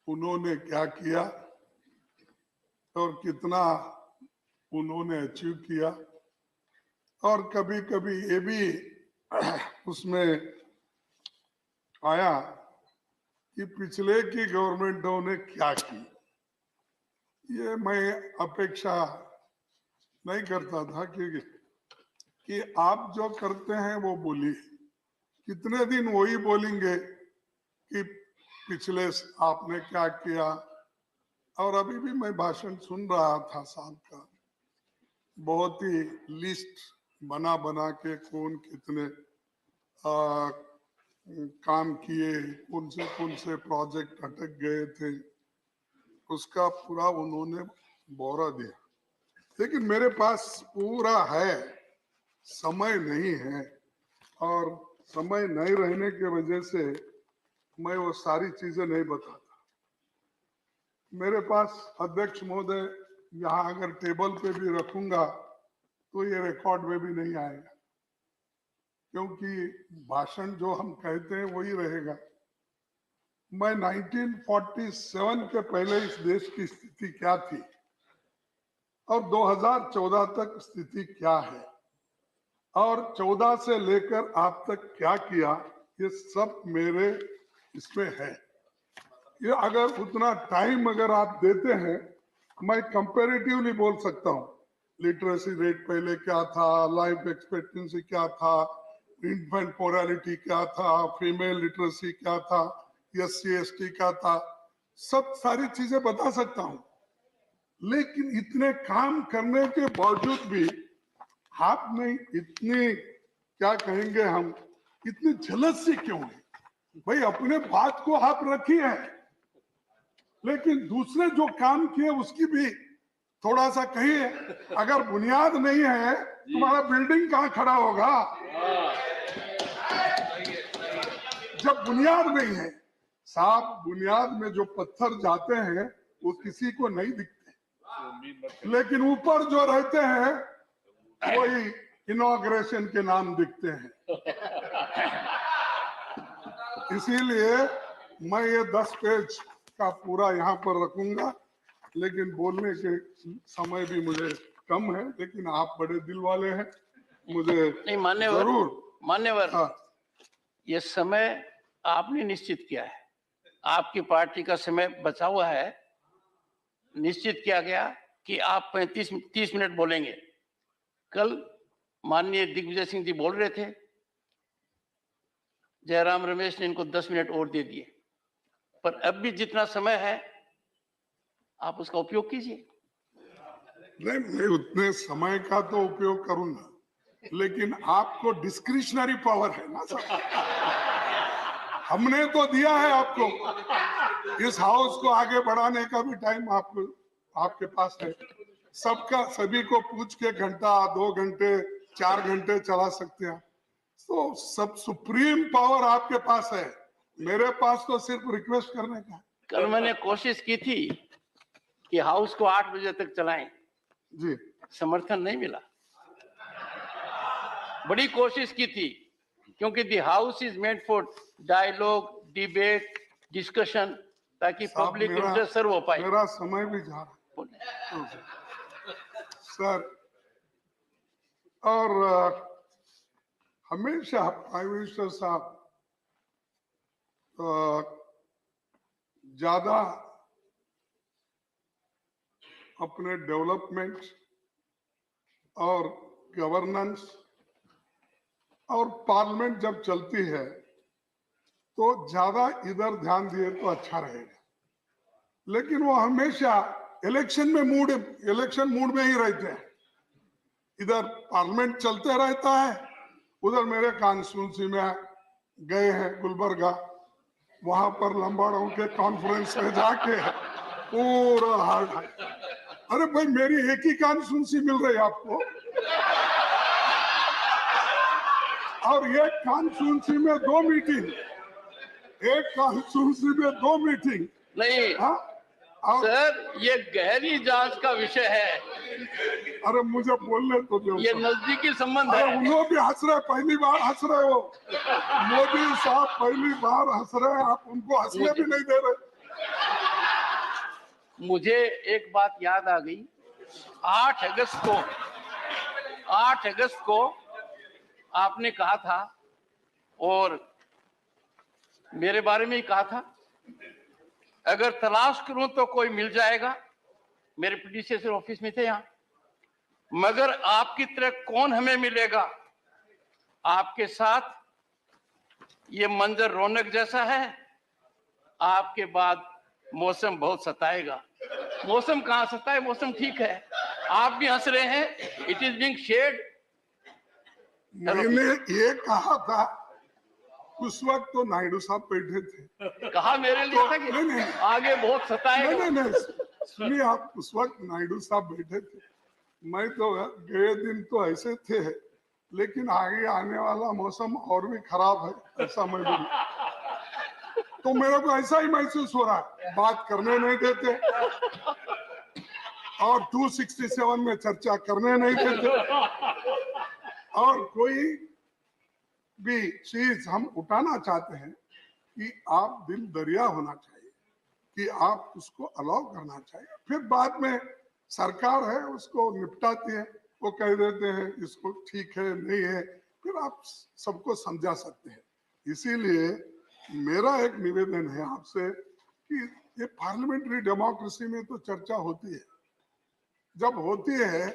उन्होंने क्या किया और कितना उन्होंने अचीव किया, और कभी कभी ये भी उसमें आया कि पिछले की गवर्नमेंटों ने क्या की। ये मैं अपेक्षा नहीं करता था कि आप जो करते हैं वो बोलिए, कितने दिन वही बोलेंगे कि पिछले आपने क्या किया, और अभी भी मैं भाषण सुन रहा था साहब का, बहुत ही लिस्ट बना बना के कौन कितने काम किए, कौन से प्रोजेक्ट अटक गए थे, उसका पूरा उन्होंने ब्यौरा दिया। लेकिन मेरे पास पूरा है, समय नहीं है, और समय नहीं रहने की वजह से मैं वो सारी चीजें नहीं बताता। मेरे पास अध्यक्ष महोदय यहाँ अगर टेबल पे भी रखूंगा तो ये रिकॉर्ड में भी नहीं आएगा, क्योंकि भाषण जो हम कहते हैं वही रहेगा। मैं 1947 के पहले इस देश की स्थिति क्या थी और 2014 तक स्थिति क्या है और 14 से लेकर आप तक क्या किया, ये सब मेरे इसमें है। ये अगर उतना टाइम अगर आप देते हैं, मैं कंपैरेटिवली बोल सकता हूँ। लिटरेसी रेट पहले क्या था, लाइफ एक्सपेक्टेंसी क्या था, इन्फेंट मोरालिटी क्या था, फीमेल लिटरेसी क्या था, SC/ST क्या था, सब सारी चीजें बता सकता हूँ। लेकिन इतने काम करने के बावजूद भी आप में इतनी, क्या कहेंगे हम, इतनी झलसी क्यों है? भाई अपने बात को आप रखिए, लेकिन दूसरे जो काम किए उसकी भी थोड़ा सा कहिए। अगर बुनियाद नहीं है तुम्हारा बिल्डिंग कहाँ खड़ा होगा? जब बुनियाद नहीं है साहब, बुनियाद में जो पत्थर जाते हैं वो किसी को नहीं दिखते, लेकिन ऊपर जो रहते हैं वही इनॉग्रेशन के नाम दिखते हैं। इसीलिए मैं ये 10 पेज का पूरा यहाँ पर रखूंगा, लेकिन बोलने के समय भी मुझे कम है, लेकिन आप बड़े दिल वाले हैं, मुझे नहीं मान्यवर, जरूर मान्यवर, हाँ। ये समय आपने निश्चित किया है, आपकी पार्टी का समय बचा हुआ है। निश्चित किया गया कि आप 30 मिनट बोलेंगे। कल माननीय दिग्विजय सिंह जी बोल रहे थे, जयराम रमेश ने इनको 10 मिनट और दे दिए, पर अब भी जितना समय है आप उसका उपयोग कीजिए। नहीं, मैं उतने समय का तो उपयोग करूंगा, लेकिन आपको डिस्क्रिशनरी पावर है ना सर। हमने तो दिया है आपको, इस हाउस को आगे बढ़ाने का भी टाइम आपको, आपके पास है। सबका, सभी को पूछ के घंटा, 2 घंटे, 4 घंटे चला सकते हैं, तो सब सुप्रीम पावर आपके पास है। मेरे पास तो सिर्फ रिक्वेस्ट करने का। कल मैंने कोशिश की थी कि हाउस को 8 बजे तक चलाएं जी, समर्थन नहीं मिला। बड़ी कोशिश की थी, क्योंकि the house is made for dialogue, debate, discussion, ताकि पब्लिक इंटरेस्ट सर्व हो पाए। मेरा समय भी जा रहा है सर, और हमेशा प्राइम मिनिस्टर साहब ज्यादा अपने डेवलपमेंट और गवर्नेंस और पार्लियामेंट जब चलती है तो ज्यादा इधर ध्यान दिए तो अच्छा रहेगा, लेकिन वो हमेशा इलेक्शन मूड में ही रहते हैं। इधर पार्लियामेंट चलते रहता है, उधर मेरे कॉन्स्टिट्यूंसी में गए हैं गुलबर्गा, वहां पर लंबाड़ों के कॉन्फ्रेंस में जाके पूरा हार्ड। अरे भाई, मेरी एक ही कॉन्स्टिट्यूंसी मिल रही है आपको, और एक कॉन्स्टिट्यूंसी में 2 मीटिंग, एक कॉन्स्टिट्यूंसी में 2 मीटिंग नहीं। हाँ? सर, ये गहरी जांच का विषय है। अरे मुझे बोलने तो दो। ये नजदीकी संबंध है। उन लोग भी हंस रहे, पहली बार हंस रहे हो। मोदी साहब पहली बार हंस रहे हैं, आप उनको हंसने भी नहीं दे रहे। मुझे एक बात याद आ गई। 8 अगस्त को आपने कहा था, और मेरे बारे में ही कहा था, अगर तलाश करूं तो कोई मिल जाएगा। मेरे प्रेडिसेसर ऑफिस में थे यहाँ, मगर आपकी तरह कौन हमें मिलेगा? आपके साथ ये मंजर रौनक जैसा है, आपके बाद मौसम बहुत सताएगा। मौसम कहाँ सस्ता है, मौसम ठीक है, आप भी हंस रहे हैं। It is being shared. मैंने ये कहा था उस वक्त तो नायडू साहब बैठे थे। कहा मेरे लिए था कि नहीं, आगे बहुत सताएगा। नहीं, सुनिए, आप उस वक्त नायडू साहब बैठे थे, मैं तो गए दिन तो ऐसे थे, लेकिन आगे आने वाला मौसम और भी खराब है, ऐसा मैं बोलूं तो मेरे को ऐसा ही महसूस हो रहा है। बात करने नहीं देते और 267 में चर्चा करने नहीं देते और कोई भी चीज हम उठाना चाहते हैं कि आप दिल दरिया होना चाहिए, कि आप उसको अलाउ करना चाहिए। फिर बाद में सरकार है उसको निपटाती है, वो कह देते हैं इसको ठीक है नहीं है, फिर आप सबको समझा सकते हैं। इसीलिए मेरा एक निवेदन है आपसे कि ये पार्लियामेंट्री डेमोक्रेसी में तो चर्चा होती है, जब होती है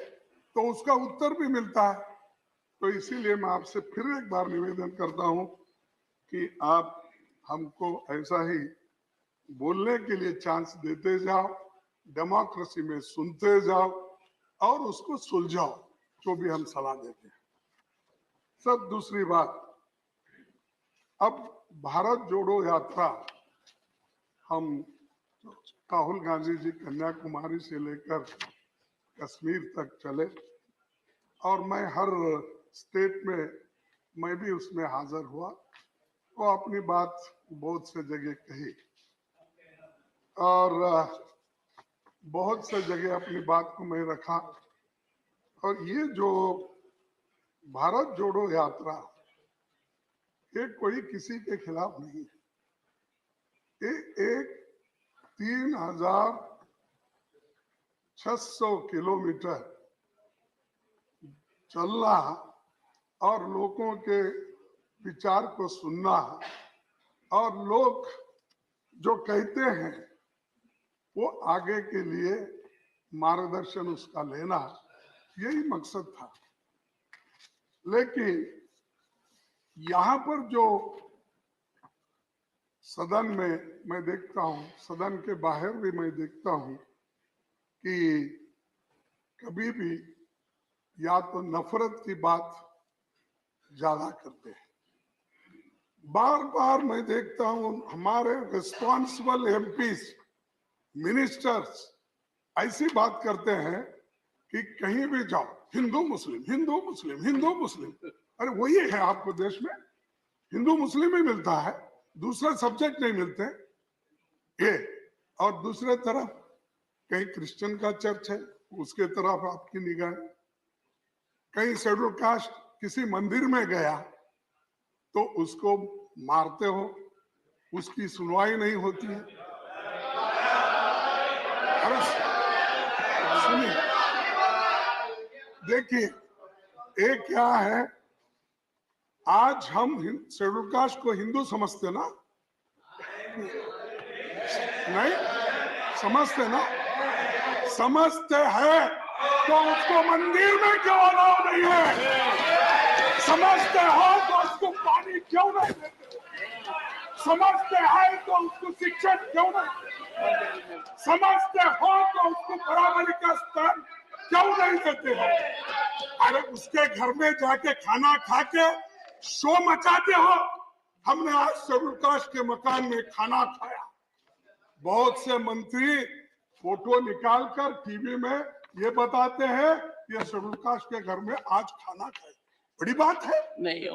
तो उसका उत्तर भी मिलता है। तो इसीलिए मैं आपसे फिर एक बार निवेदन करता हूं कि आप हमको ऐसा ही बोलने के लिए चांस देते जाओ, डेमोक्रेसी में सुनते जाओ और उसको सुलझाओ जो भी हम सलाह देते हैं। सर, दूसरी बात, अब भारत जोड़ो यात्रा हम राहुल गांधी जी कन्याकुमारी से लेकर कश्मीर तक चले और मैं हर स्टेट में मैं भी उसमें हाजिर हुआ और अपनी बात बहुत से जगह कही और बहुत से जगह अपनी बात को मैं रखा। और ये जो भारत जोड़ो यात्रा, ये कोई किसी के खिलाफ नहीं है, ये एक 3600 किलोमीटर चलना और लोगों के विचार को सुनना और लोग जो कहते हैं वो आगे के लिए मार्गदर्शन उसका लेना, यही मकसद था। लेकिन यहाँ पर जो सदन में मैं देखता हूँ, सदन के बाहर भी मैं देखता हूँ कि कभी भी या तो नफरत की बात ज्यादा करते हैं। बार बार मैं देखता हूँ हमारे रिस्पॉन्सिबल एमपीज, मिनिस्टर्स ऐसी बात करते हैं कि कहीं भी जाओ हिंदू मुस्लिम, हिंदू मुस्लिम, हिंदू मुस्लिम। अरे वही है आपको देश में, हिंदू मुस्लिम ही मिलता है, दूसरे सब्जेक्ट नहीं मिलते ये। और दूसरे तरफ कहीं क्रिश्चियन का चर्च है, उसके तरफ आपकी निगाह, कहीं शेड्यूल कास्ट किसी मंदिर में गया तो उसको मारते हो, उसकी सुनवाई नहीं होती है। अरे सुनिए, देखिए एक क्या है, आज हम शेड्यूल कास्ट को हिंदू समझते ना, नहीं समझते ना, समझते हैं तो उसको मंदिर में क्यों अलाउ नहीं है? समझते हो तो उसको पानी क्यों नहीं देते? समझते हैं तो उसको शिक्षण क्यों नहीं? समझते हो तो उसको बराबरी का स्थान क्यों नहीं देते हो? अरे उसके घर में जाके खाना खा के शो मचाते हो। हमने आज शेड्यूल कास्ट के मकान में खाना खाया, बहुत से मंत्री फोटो निकालकर टीवी में ये बताते हैं ये शेड्यूल कास्ट के घर में आज खाना खाए, बड़ी बात है नहीं।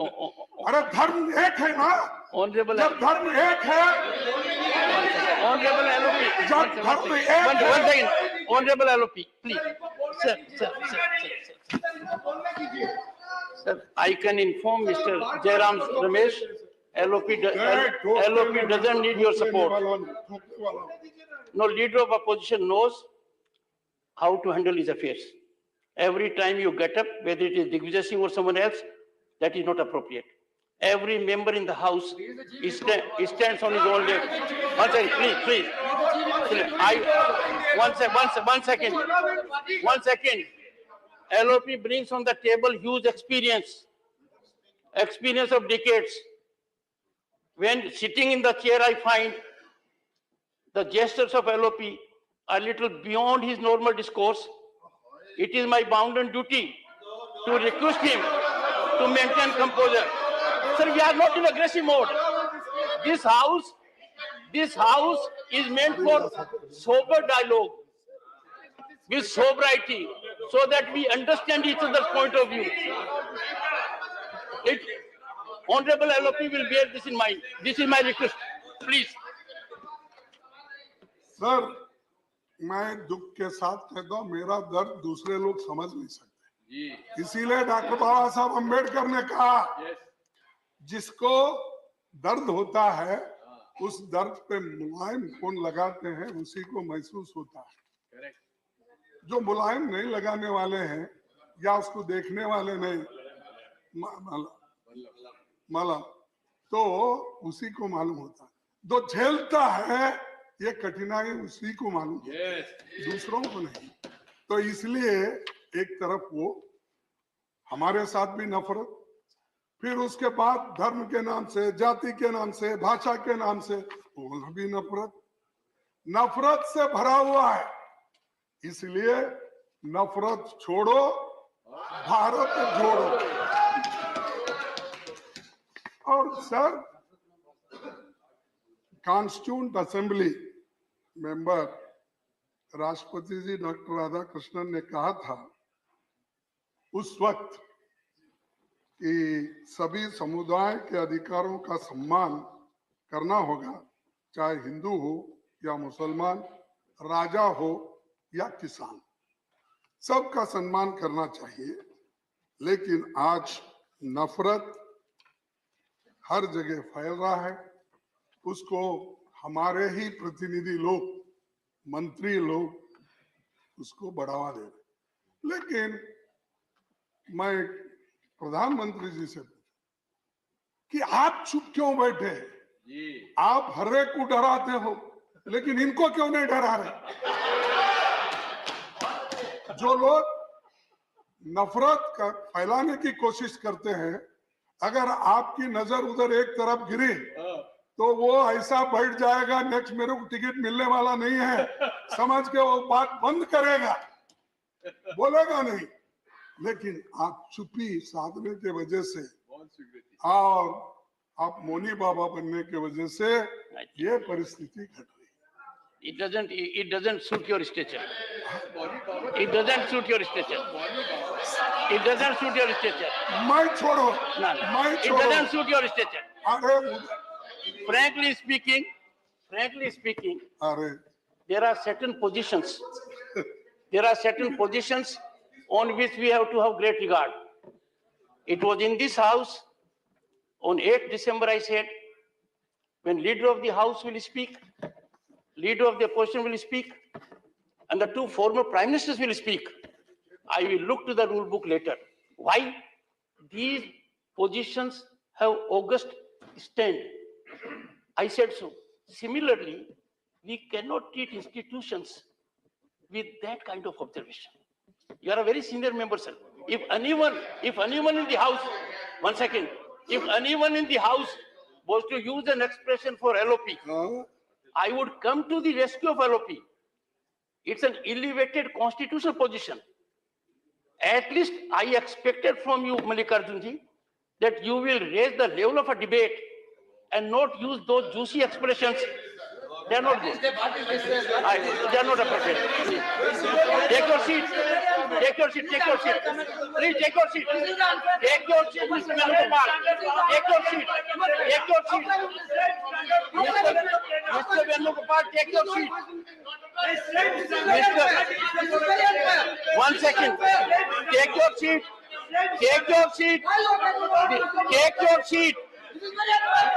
अरे धर्म एक है ना, ऑनरेबल, जब धर्म एक है, ऑनरेबल एलओपी, जब धर्म एक है, honourable LOP please, sir, I can inform Mr. Jairam Ramesh, LOP doesn't need your support. No leader of opposition knows how to handle his affairs. Every time you get up, whether it is Digvijay Singh or someone else, that is not appropriate. Every member in the house stands on his own leg. One second, please. One second. LOP brings on the table huge experience of decades. When sitting in the chair, I find the gestures of LOP a little beyond his normal discourse, it is my bounden duty to request him to maintain composure. Sir, we are not in aggressive mode. This house is meant for sober dialogue with sobriety so that we understand each other's point of view. Honorable LOP will bear this in mind. This is my request. Please. Sir, मैं दुख के साथ कहता हूं, मेरा दर्द दूसरे लोग समझ नहीं सकते। इसीलिए डॉक्टर बाबा साहब अम्बेडकर ने कहा, जिसको दर्द होता है उस दर्द पे मुलायम खून लगाते हैं, उसी को महसूस होता है। जो मुलायम नहीं लगाने वाले हैं या उसको देखने वाले नहीं माला, तो उसी को मालूम होता है। जो झेलता है ये कठिनाई उसी को मालूम है, दूसरों को नहीं। तो इसलिए एक तरफ वो हमारे साथ भी नफरत, फिर उसके बाद धर्म के नाम से, जाति के नाम से, भाषा के नाम से वो भी नफरत से भरा हुआ है। इसलिए नफरत छोड़ो, भारत जोड़ो। और सर, कॉन्स्टिट्यूंट असेंबली मेंबर राष्ट्रपति जी डॉक्टर राधाकृष्णन ने कहा था उस वक्त कि सभी समुदाय के अधिकारों का सम्मान करना होगा, चाहे हिंदू हो या मुसलमान, राजा हो या किसान, सबका सम्मान करना चाहिए। लेकिन आज नफरत हर जगह फैल रहा है, उसको हमारे ही प्रतिनिधि लोग, मंत्री लोग उसको बढ़ावा दे रहे। लेकिन मैं प्रधानमंत्री जी से कि आप चुप क्यों बैठे? आप हर एक को डराते हो, लेकिन इनको क्यों नहीं डरा रहे? जो लोग नफरत का फैलाने की कोशिश करते हैं, अगर आपकी नजर उधर एक तरफ गिरी तो वो ऐसा बैठ जाएगा, नेक्स्ट मेरे को टिकट मिलने वाला नहीं है समझ के वो बात बंद करेगा, बोलेगा नहीं। लेकिन आप चुप्पी साधने के वजह से और आप मौनी बाबा बनने के वजह से ये परिस्थिति घट रही है। It doesn't suit your stature. It doesn't suit your stature. It doesn't suit your stature. मैं छोड़ो, No. मैं It छोड़ो। doesn't suit your stature. अरे Frankly speaking, अरे there are certain positions. There are certain positions on which we have to have great regard. It was in this house on 8th December I said, when leader of the house will speak, leader of the opposition will speak, and the two former prime ministers will speak, I will look to the rule book later. Why? These positions have august stand. I said so. Similarly, we cannot treat institutions with that kind of observation. You are a very senior member, sir. If anyone in the house, one second, if anyone in the house was to use an expression for LOP, I would come to the rescue of LOP. It's an elevated constitutional position. At least I expected from you, Mallikarjun ji, that you will raise the level of a debate and not use those juicy expressions. They are not good. They are not appropriate. Take your seat. Take your seat. Take your seat. Please take your seat. Take your seat, Mr. Mallikarjun. Take your seat. Take your seat. Mr. Velnugopal, take your seat. One second. Take your seat. Take your seat. Take your seat.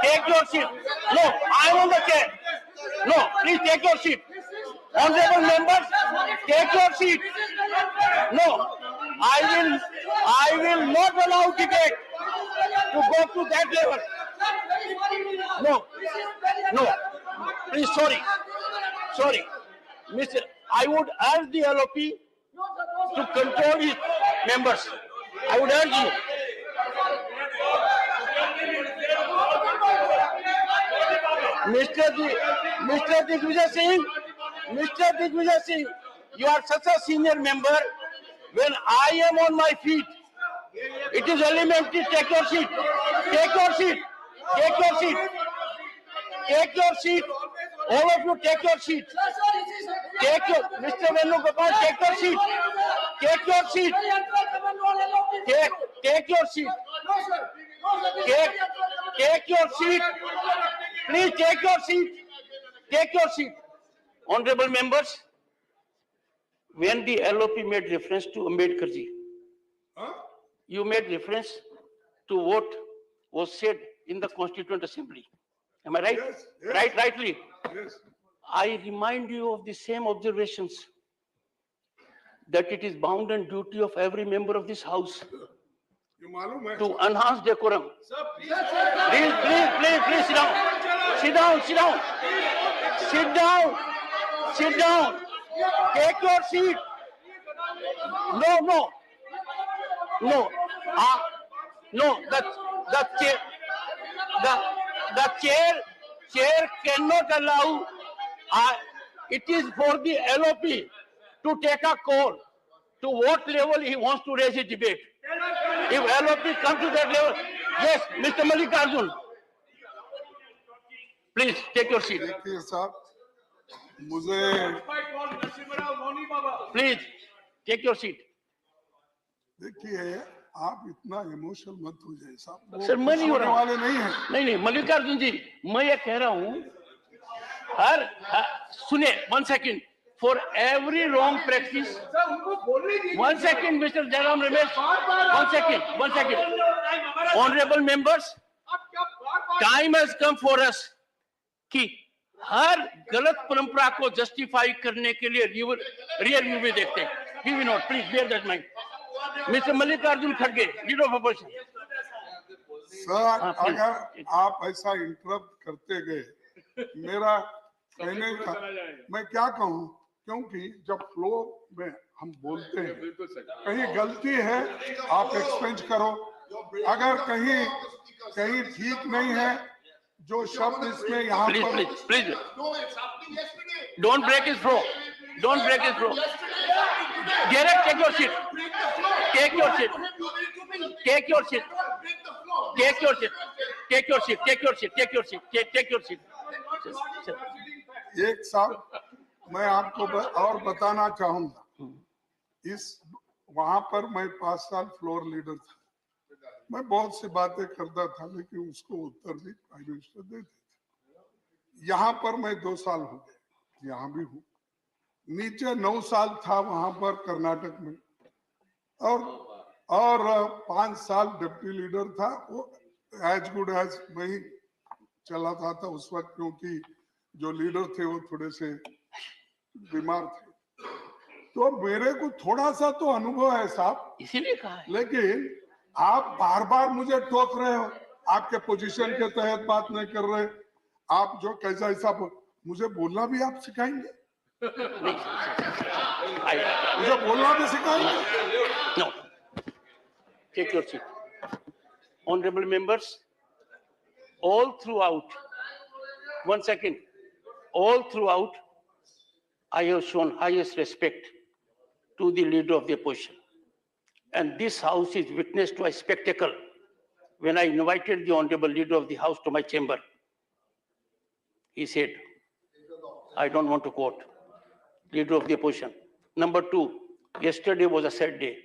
Take your seat. No, I am on the chair. No, please take your seat. Honorable members, take your seat. No, I will not allow debate to go to that level. No, please, sorry. Mr. I would urge the LOP to control his members. I would urge you. Mr. Digvijay Singh, Mr. Digvijay Singh, you are such a senior member. When I am on my feet, it is elementary. Take your seat. Take your seat. Take your seat. Take your seat. All of you, take your seat. Take your, Mr. Venugopal, take your seat. Take your seat. Take your seat. Take your seat. Please take your seat. Take your seat. Honorable members, when the LOP made reference to Ambedkarji, you made reference to what was said in the Constituent Assembly. Am I right? Yes, yes. Rightly. Yes. I remind you of the same observations, that it is bound and duty of every member of this house ये मालूम है to enhance decorum. Please sit down. Sit down, sit down. Sit down. Sit down. Take your seat. No. No, the chair cannot allow, it is for the LOP to take a call to what level he wants to raise a debate. If LOP comes to that level, yes, Mr. Mallikarjun, please take your seat. देखिए साहब, मुझे Please take your seat. देखिए आप इतना emotional मत हो जाए साहब, वो सर मैं नहीं हो होने रहा वाले नहीं है। नहीं मल्लिकार्जुन जी, मैं ये कह रहा हूं, सुने, 1 second, for every wrong practice, 1 second, Mr. Jairam Ramesh, 1 second, honorable members, time has come for us कि हर गलत परंपरा को जस्टिफाई करने के लिए रियल व्यू में देखते हैं. We will not, please bear that mind. Mr. Mallikarjun Kharge, leader of opposition. Sir अगर आप ऐसा इंटरप्ट करते गए, मेरा कहने का मैं क्या कहूँ, क्योंकि जब फ्लो में हम बोलते हैं कहीं गलती है आप एक्सपेंज करो, अगर कहीं ठीक नहीं है जो शब्द इसमें यहाँ पर Please. Don't break his flow. Don't break his flow. Garrett, take your seat. Take your seat. Take your seat. Take your seat. Take your seat. Take your seat. Take your seat. Take your seat. एक साहब मैं आपको और बताना चाहूंगा, इस वहां पर मैं 5 साल फ्लोर लीडर था, मैं बहुत सी बातें करता था लेकिन उसको उत्तर भी प्राइम मिनिस्टर देते थे। यहाँ पर मैं 2 साल हो गए, यहाँ भी हूँ, नीचे 9 साल था वहां पर कर्नाटक में, और 5 साल डिप्टी लीडर था, वो एज गुड एज वही चलाता था उस वक्त, क्योंकि जो लीडर थे वो थोड़े से बीमार थे, तो मेरे को थोड़ा सा तो अनुभव है साहब, इसीलिए कहा है। लेकिन आप बार बार मुझे टोक रहे हो, आपके पोजीशन के तहत बात नहीं कर रहे, आप जो कैसा ऐसा मुझे बोलना भी आप सिखाएंगे, मुझे बोलना भी सिखाएंगे। No. Take your seat. Honorable members, all throughout, 1 second, all throughout, I have shown highest respect to the leader of the opposition. And this house is witness to a spectacle. When I invited the honorable leader of the house to my chamber, he said, I don't want to quote, leader of the opposition. Number 2, yesterday was a sad day.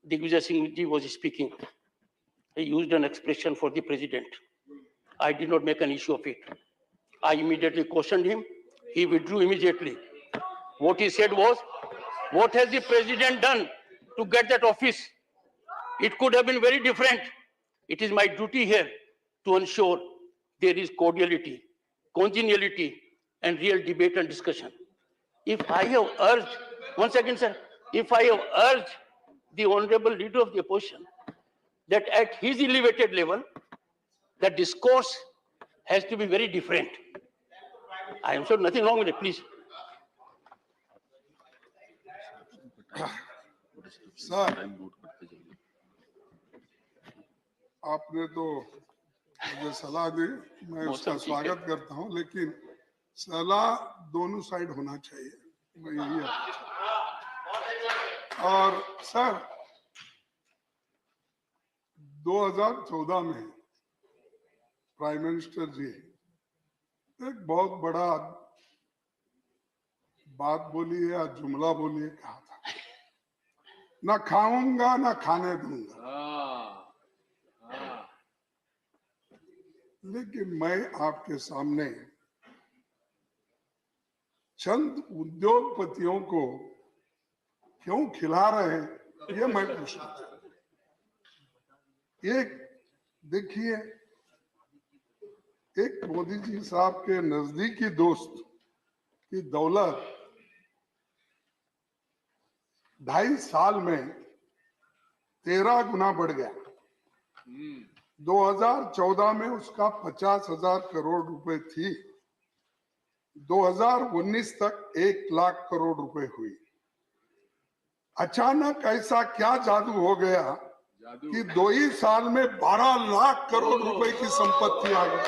Digvijay Singh ji was speaking. He used an expression for the president. I did not make an issue of it. I immediately cautioned him. He withdrew immediately. What he said was, what has the president done to get that office? It could have been very different. It is my duty here to ensure there is cordiality, congeniality, and real debate and discussion. If I have urged, 1 second, sir, if I have urged the honorable leader of the opposition that at his elevated level, the discourse has to be very different. I am sure nothing wrong with it, please. Sir आपने तो मुझे सलाह दी, मैं उसका स्वागत करता हूं, लेकिन सलाह दोनों साइड होना चाहिए, मैं यही अपेक्षा। और सर 2014 में प्राइम मिनिस्टर जी एक बहुत बड़ा बात बोली है या जुमला बोली है, कहा था ना खाऊंगा ना खाने दूंगा। लेकिन मैं आपके सामने चंद उद्योगपतियों को क्यों खिला रहे हैं ये मैं पूछना चाहता हूं। एक देखिए, एक मोदी जी साहब के नजदीकी दोस्त की दौलत 2.5 साल में 13 गुना बढ़ गया। 2014 में उसका 50,000 करोड़ रुपए थी, 2019 तक 1 लाख करोड़ रुपए हुई। अचानक ऐसा क्या जादू हो गया कि 2 ही साल में 12 लाख करोड़ रुपए की संपत्ति आ गई।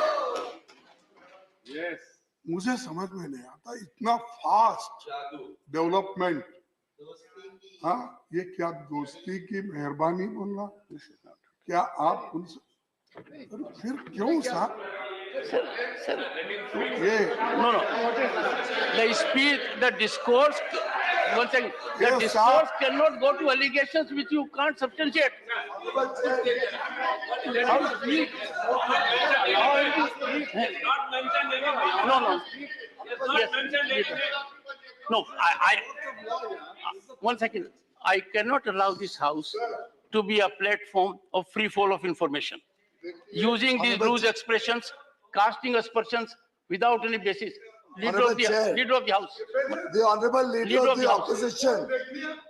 मुझे समझ में नहीं आता, इतना फास्ट डेवलपमेंट। हाँ, ये क्या दोस्ती की मेहरबानी बोलना? क्या आप उनसे फिर क्यों साहब? ये No, no. The speech, the discourse, one second. The Yes, discourse cannot go to allegations which you can't substantiate. How speak? No, no. Yes. No, one second. I cannot allow this house to be a platform of free fall of information. Using these loose expressions, casting aspersions without any basis. Leader of the house. The honorable leader of the opposition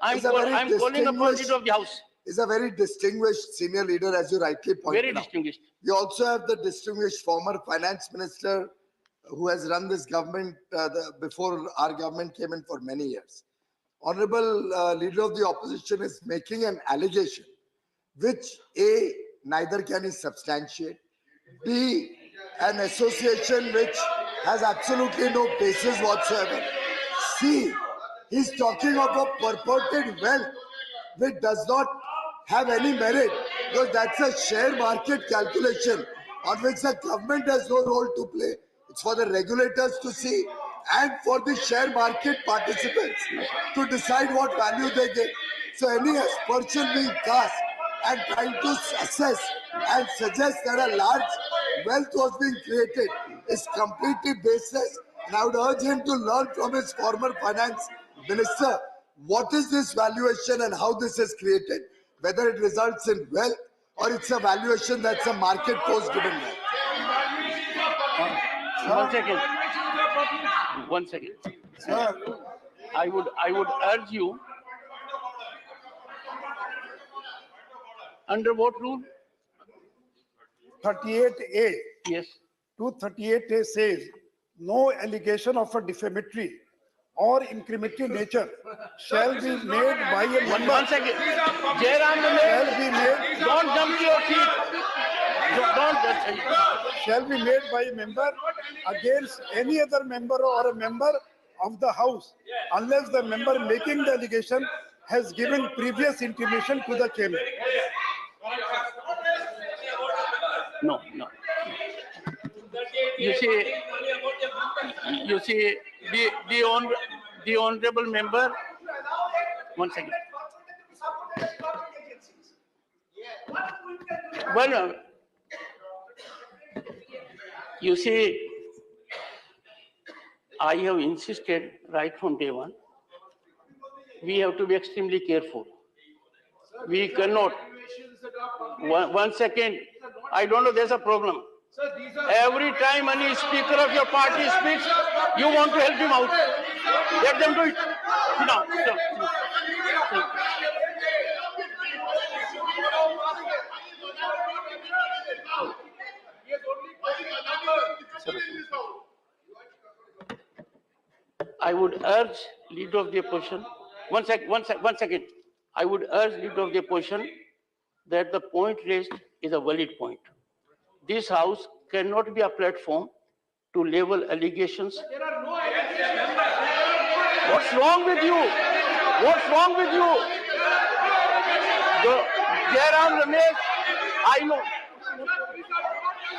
I'm calling upon leader of the house. is a very distinguished senior leader, as you rightly pointed Very out. distinguished. We also have the distinguished former finance minister who has run this government before our government came in for many years. Honorable leader of the opposition is making an allegation which A, neither can he substantiate, B, an association which has absolutely no basis whatsoever, C, he's talking of a purported wealth which does not have any merit, because that's a share market calculation on which the government has no role to play. It's for the regulators to see and for the share market participants to decide what value they get. So any aspersion being cast and trying to assess and suggest that a large wealth was being created is completely baseless. And I would urge him to learn from his former finance minister what is this valuation and how this is created, whether it results in wealth or it's a valuation that's a market force given wealth. One second. Sir, I would urge you, under what rule? 38A. Yes. 238A says, no allegation of a defamatory or incriminatory nature shall be made by a member. One second. Jairam, Shall be made. Don't jump to your seat. Shall be made by a member against any other member or a member of the house, unless the member making the allegation has given previous intimation to the chairman. No. You see, the honorable member. One second. Well, you see, I have insisted right from day one, we have to be extremely careful. We cannot. One second. I don't know, there's a problem. Every time any speaker of your party speaks, you want to help him out. Let them do it. Sit down. I would urge leader of the opposition. One second. I would urge leader of the opposition that the point raised is a valid point. This house cannot be a platform to level allegations. What's wrong with you? What's wrong with you? Jairam Ramesh, I know.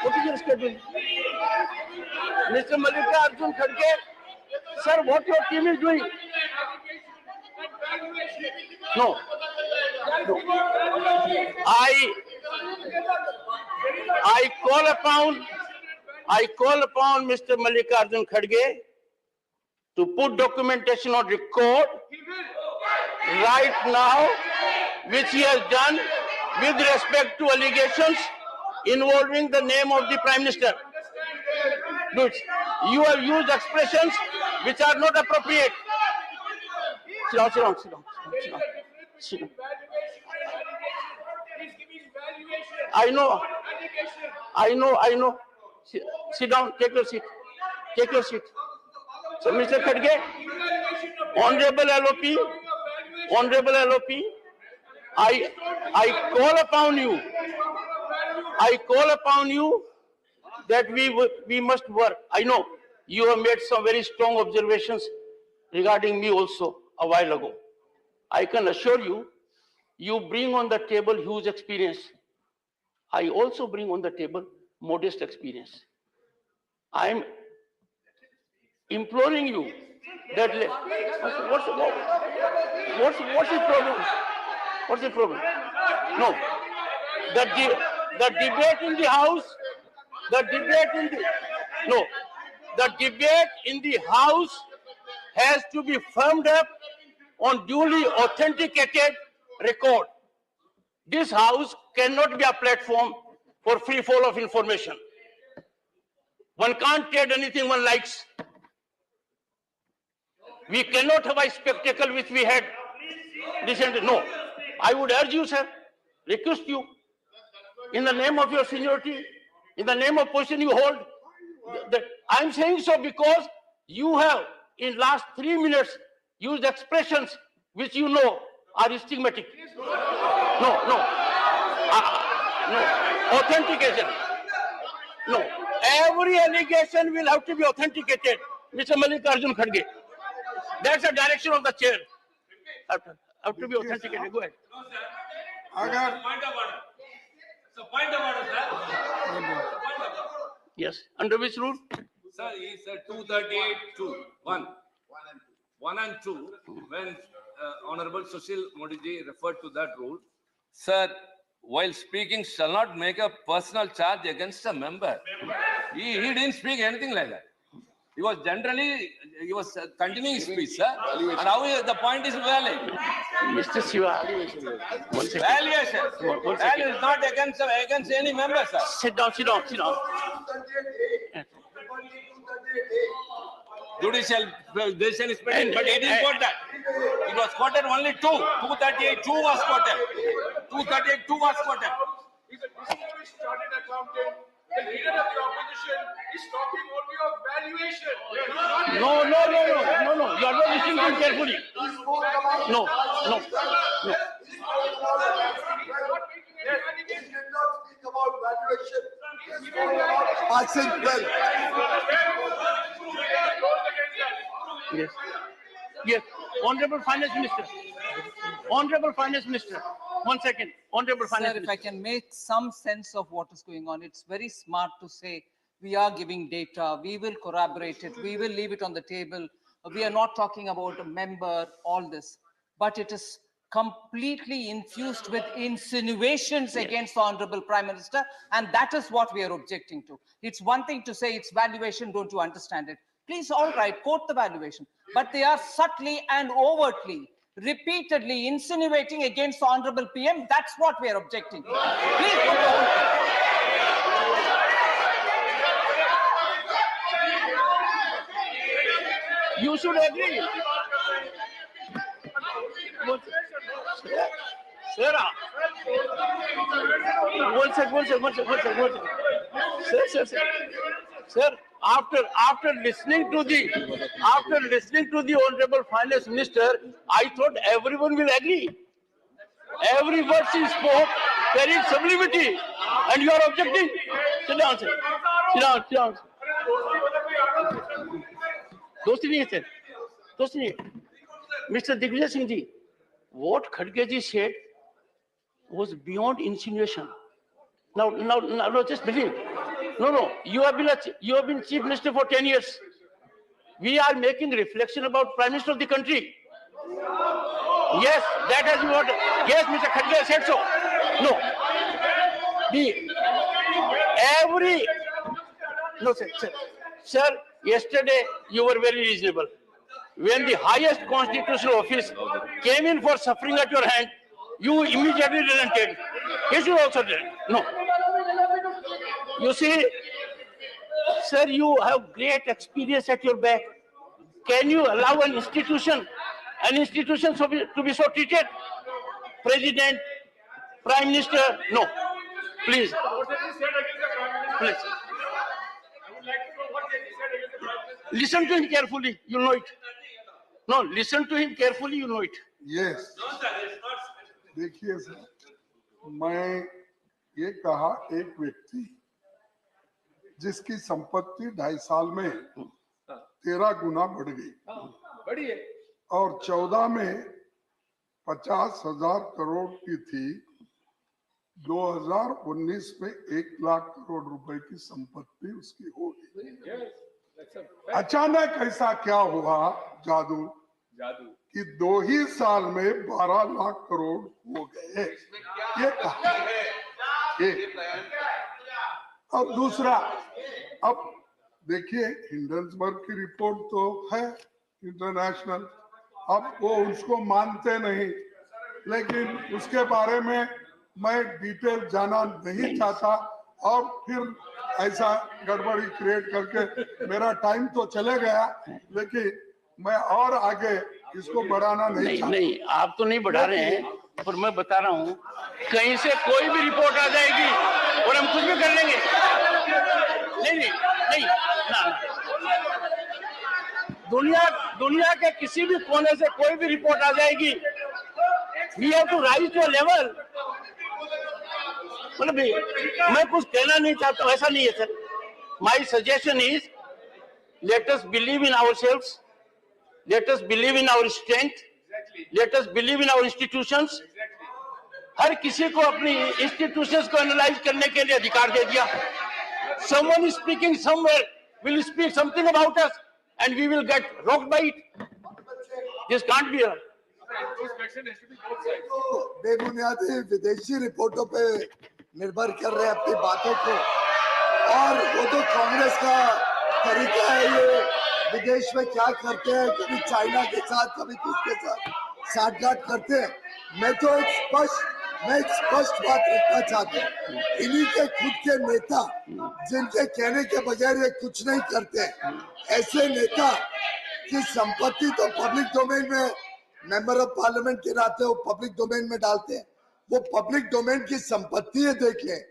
What is your schedule? Mr. Mallikarjun Kharge, sir, what your team is doing? No. No. I call upon Mr. Mallikarjun Kharge to put documentation on record right now, which he has done with respect to allegations involving the name of the Prime Minister. Good. You have used expressions which are not appropriate. Sit down, sit down, sit down, sit down, sit down. I know. Sit down, take your seat. Take your seat. So, Mr. Kharge, Honorable LOP, I call upon you that we must work. I know you have made some very strong observations regarding me also a while ago. I can assure you, you bring on the table huge experience. I also bring on the table modest experience. I am imploring you that what's the problem? What's the problem? No, the debate in the house, the debate in the house has to be firmed up on duly authenticated record. This house cannot be a platform for free fall of information. One can't trade anything one likes. We cannot have a spectacle which we had recently. No, I would urge you, sir, request you, in the name of your seniority, in the name of position you hold, that I'm saying so because you have, in last 3 minutes, used expressions which you know are stigmatic. No. Authentication. No. Every allegation will have to be authenticated, Mr. Mallikarjun Kharge. That's the direction of the chair. Have to be authenticated. Go ahead. Point of order, sir. Yes. Under which rule? Sir, he said 238(2). 1 and 2. When Honorable Sushil Modi ji referred to that rule, sir, while speaking shall not make a personal charge against a member. He didn't speak anything like that. He was continuing speech, sir. And how the point is valid. Mr. Siva, one second. Valuation. One second. Value is not against any member, sir. Sit down. Judicial decision is pending, but he didn't quote that. It was quoted only 2. 238(2) was quoted. 238(2) was quoted. He's a distinguished chartered accountant. The leader of the opposition is talking only of valuation. No. You are not listening to him carefully. No. Passing well. Yes. Honorable Finance Minister. 1 second. Honorable Finance Sir, Minister. if I can make some sense of what is going on, it's very smart to say we are giving data, we will corroborate it, we will leave it on the table. We are not talking about a member, all this, but it is completely infused with insinuations against the Honorable Prime Minister, and that is what we are objecting to. It's one thing to say it's valuation, don't you understand it? Please, all right, quote the valuation, but they are subtly and overtly, repeatedly insinuating against the Honorable PM. That's what we are objecting to. Please put the You should agree. Sarah. One second. Sir, after listening to the Honorable Finance Minister, I thought everyone will agree. Every word she spoke carried sublimity, and you are objecting. Sit down, sir. Sit down. दोस्ती नहीं है sir, दोस्ती नहीं है. Mr. Digvijay Singh ji, what Kharge ji said was beyond insinuation. Now, just believe. No, you have been chief minister for 10 years. We are making reflection about prime minister of the country. Yes, that has been what. Yes, Mr. Kharge said so. No, no, sir. Yesterday you were very reasonable. When the highest constitutional office came in for suffering at your hand, you immediately relented. He should also do it. No. You see, sir, you have great experience at your back. Can you allow an institution to be so treated? President, Prime Minister, no. Please. Please. Listen to him carefully, you know it. No, listen to him carefully, you know it. Yes. देखिए sir, मैं ये कहा एक व्यक्ति जिसकी संपत्ति 2.5 साल में 13 गुना बढ़ गई और 14 में 50,000 करोड़ की थी, 2019 में 1 लाख करोड़ रुपए की संपत्ति उसकी हो गई. अचानक ऐसा क्या हुआ जादू कि 2 ही साल में 12 लाख करोड़ हो गए. ये कहा. और दूसरा, अब देखिए हिंडनबर्ग की रिपोर्ट तो है इंटरनेशनल, अब वो उसको मानते नहीं, लेकिन उसके बारे में मैं डिटेल जाना नहीं चाहता और फिर ऐसा गड़बड़ी क्रिएट करके मेरा टाइम तो चले गया, लेकिन मैं और आगे इसको बढ़ाना नहीं चाहता. नहीं, आप तो नहीं बढ़ा रहे हैं, पर मैं बता रहा हूँ, कहीं से कोई भी रिपोर्ट आ जाएगी और हम कुछ भी कर लेंगे. नहीं, ना. दुनिया के किसी भी कोने से कोई भी रिपोर्ट आ जाएगी. We have to rise to a level. मतलब मैं कुछ कहना नहीं चाहता, ऐसा नहीं है sir. My suggestion is, let us believe in ourselves, let us believe in our strength, let us believe in our institutions. हर किसी को अपनी institutions को analyze करने के लिए अधिकार दे दिया. Someone is speaking somewhere, will speak something about us, and we will get rocked by it. This can't be. बेबुनियादी विदेशी रिपोर्टों पे निर्भर कर रहे हैं अपनी बातों को, और वो तो कांग्रेस का तरीका है. ये विदेश में क्या करते हैं, कभी चाइना के साथ, कभी किसके साथ साठगांठ करते हैं. मैं एक स्पष्ट बात रखना चाहता हूँ. इन्हीं के खुद के नेता जिनके कहने के बगैर ये कुछ नहीं करते, ऐसे नेता की संपत्ति तो पब्लिक डोमेन में मेंबर ऑफ पार्लियामेंट के नाते वो पब्लिक डोमेन में डालते हैं. वो पब्लिक डोमेन की संपत्ति है. देख लें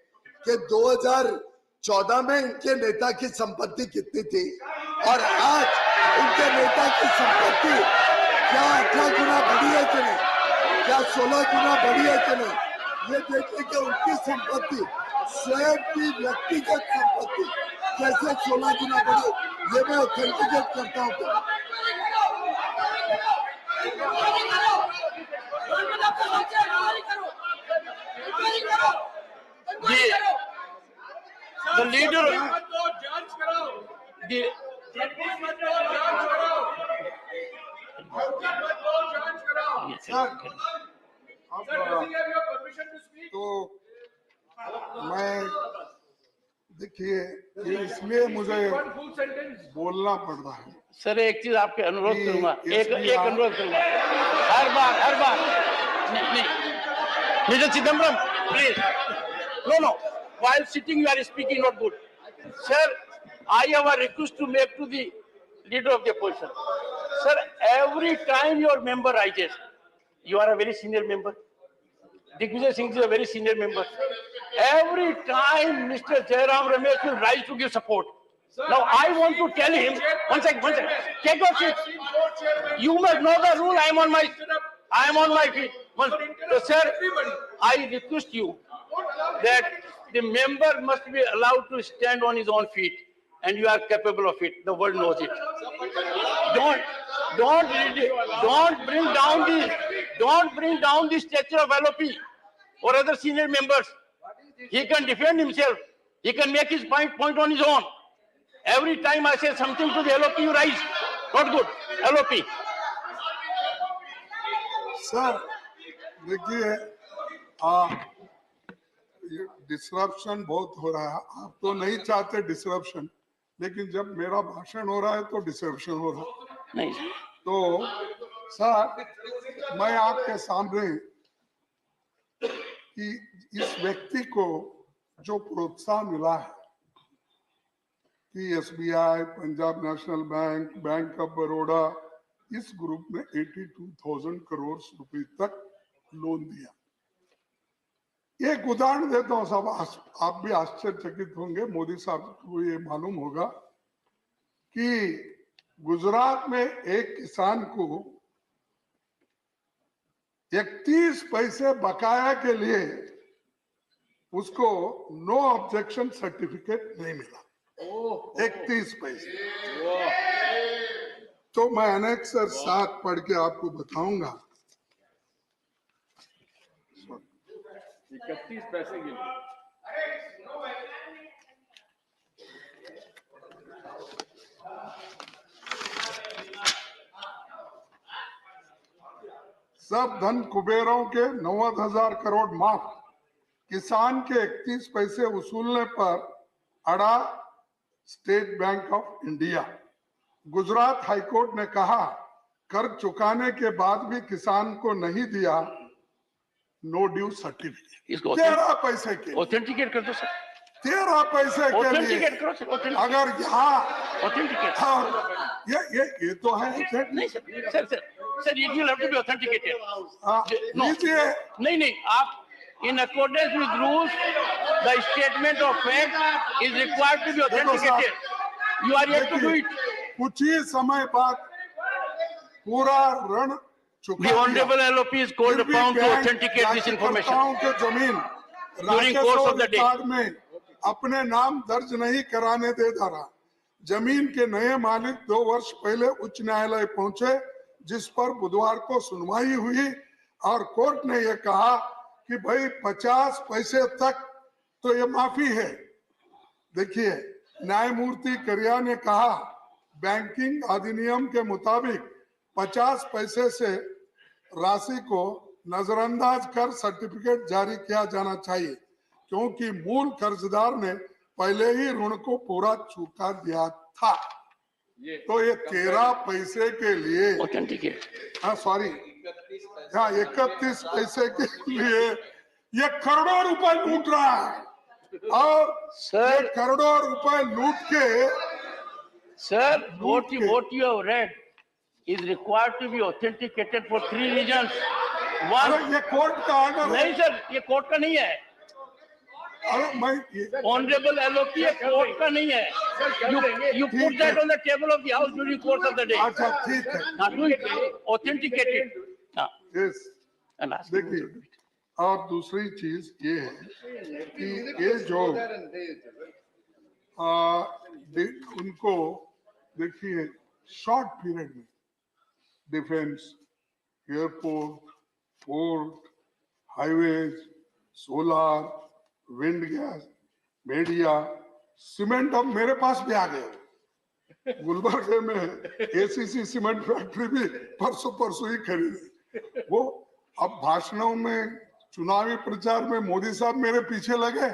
कि 2014 में इनके नेता की संपत्ति कितनी थी और आज इनके नेता की संपत्ति क्या 18 गुना बढ़ी है कि नहीं, क्या 16 गुना बढ़ी है कि नहीं. ये देखिए कि उनकी संपत्ति, स्वयं की व्यक्तिगत संपत्ति कैसे 16 गुना बढ़ी, ये मैं ऑथेंटिकेट करता हूँ. The leader, तो मैं देखिए ये इसलिए मुझे बोलना पड़ रहा है. सर एक चीज आपके अनुरोध करूंगा, एक अनुरोध करूंगा, हर बार नहीं. Mister Chidambaram, please. No. While sitting, you are speaking not good. Sir, I have a request to make to the leader of the opposition. Sir, every time your member rises, you are a very senior member. Digvijay Singh is a very senior member. Every time Mr. Jairam Ramesh will rise to give support. Now I want to tell him, one second, take your seat. You must know the rule. I am on my feet. So, sir, I request you that the member must be allowed to stand on his own feet and you are capable of it. The world knows it. Don't bring down the stature of LOP or other senior members. He can defend himself. He can make his point on his own. Every time I say something to the LOP, you rise. Not good. LOP. Sir देखिए disruption बहुत हो रहा है। आप तो नहीं चाहते disruption, लेकिन जब मेरा भाषण हो रहा है तो डिसरप्शन हो रहा है। नहीं तो सर मैं आपके सामने कि इस व्यक्ति को जो प्रोत्साहन मिला है कि SBI, Punjab national bank, bank of Baroda इस ग्रुप में 82,000 करोड़ रुपए तक लोन दिया। एक उदाहरण देता हूं साहब, आप भी आश्चर्यचकित होंगे, मोदी साहब को ये मालूम होगा कि गुजरात में एक किसान को 31 पैसे बकाया के लिए उसको नो ऑब्जेक्शन सर्टिफिकेट नहीं मिला। 31 पैसे। तो मैं अनेक्सर 7 पढ़ के आपको बताऊंगा। 31 पैसे के लिए। सब धन कुबेरों के 90,000 करोड़ माफ। किसान के 31 पैसे वसूलने पर अड़ा state bank of India. Gujarat high court ने कहा कर्ज चुकाने के बाद भी किसान को नहीं दिया नो ड्यू सर्टिफिकेट। 13 पैसे के ऑथेंटिकेट कर दो सर। 13 पैसे के लिए ऑथेंटिकेट करो सर। अगर यहाँ ऑथेंटिकेट ये तो है नहीं sir it will have to be authenticated. नहीं आप in accordance with rules the statement of fact is required to be authenticated. You are yet to do it. कुछ ही समय बाद पूरा ऋण चुका The honorable LOP is called upon to authenticate this information के जमीन during course of the day. Record में अपने नाम दर्ज नहीं कराने दे रहा। जमीन के नए मालिक 2 वर्ष पहले उच्च न्यायालय पहुंचे, जिस पर बुधवार को सुनवाई हुई और कोर्ट ने यह कहा कि भाई 50 पैसे तक तो ये माफी है। देखिए न्यायमूर्ति करिया ने कहा बैंकिंग अधिनियम के मुताबिक 50 पैसे से राशि को नजरअंदाज कर सर्टिफिकेट जारी किया जाना चाहिए, क्योंकि मूल कर्जदार ने पहले ही ऋण को पूरा चुका दिया था। तो ये 13 पैसे के लिए ऑथेंटिकेट, हाँ सॉरी, हाँ 31 पैसे के लिए ये करोड़ों रुपए लूट रहा है। और सर करोड़ों रुपए लूट के sir what you have read is required to be authenticated for 3 reasons. One, ये कोर्ट का ऑर्डर नहीं सर, ये कोर्ट का नहीं है। अरे मैं ऑनरेबल LOP ये कोर्ट का नहीं है। You put that on the table of the house during course of the day. अच्छा ठीक है। Now do it, authenticate it. Yes देखिए, और दूसरी चीज ये है कि ये जो उनको देखिए शॉर्ट पीरियड में defence, airport, port, highways, solar, wind gas, media, cement अब मेरे पास भी आ गए। गुलबर्गे में ACC सीमेंट फैक्ट्री भी परसों ही खरीदी। वो अब भाषणों में, चुनावी प्रचार में मोदी साहब मेरे पीछे लगे।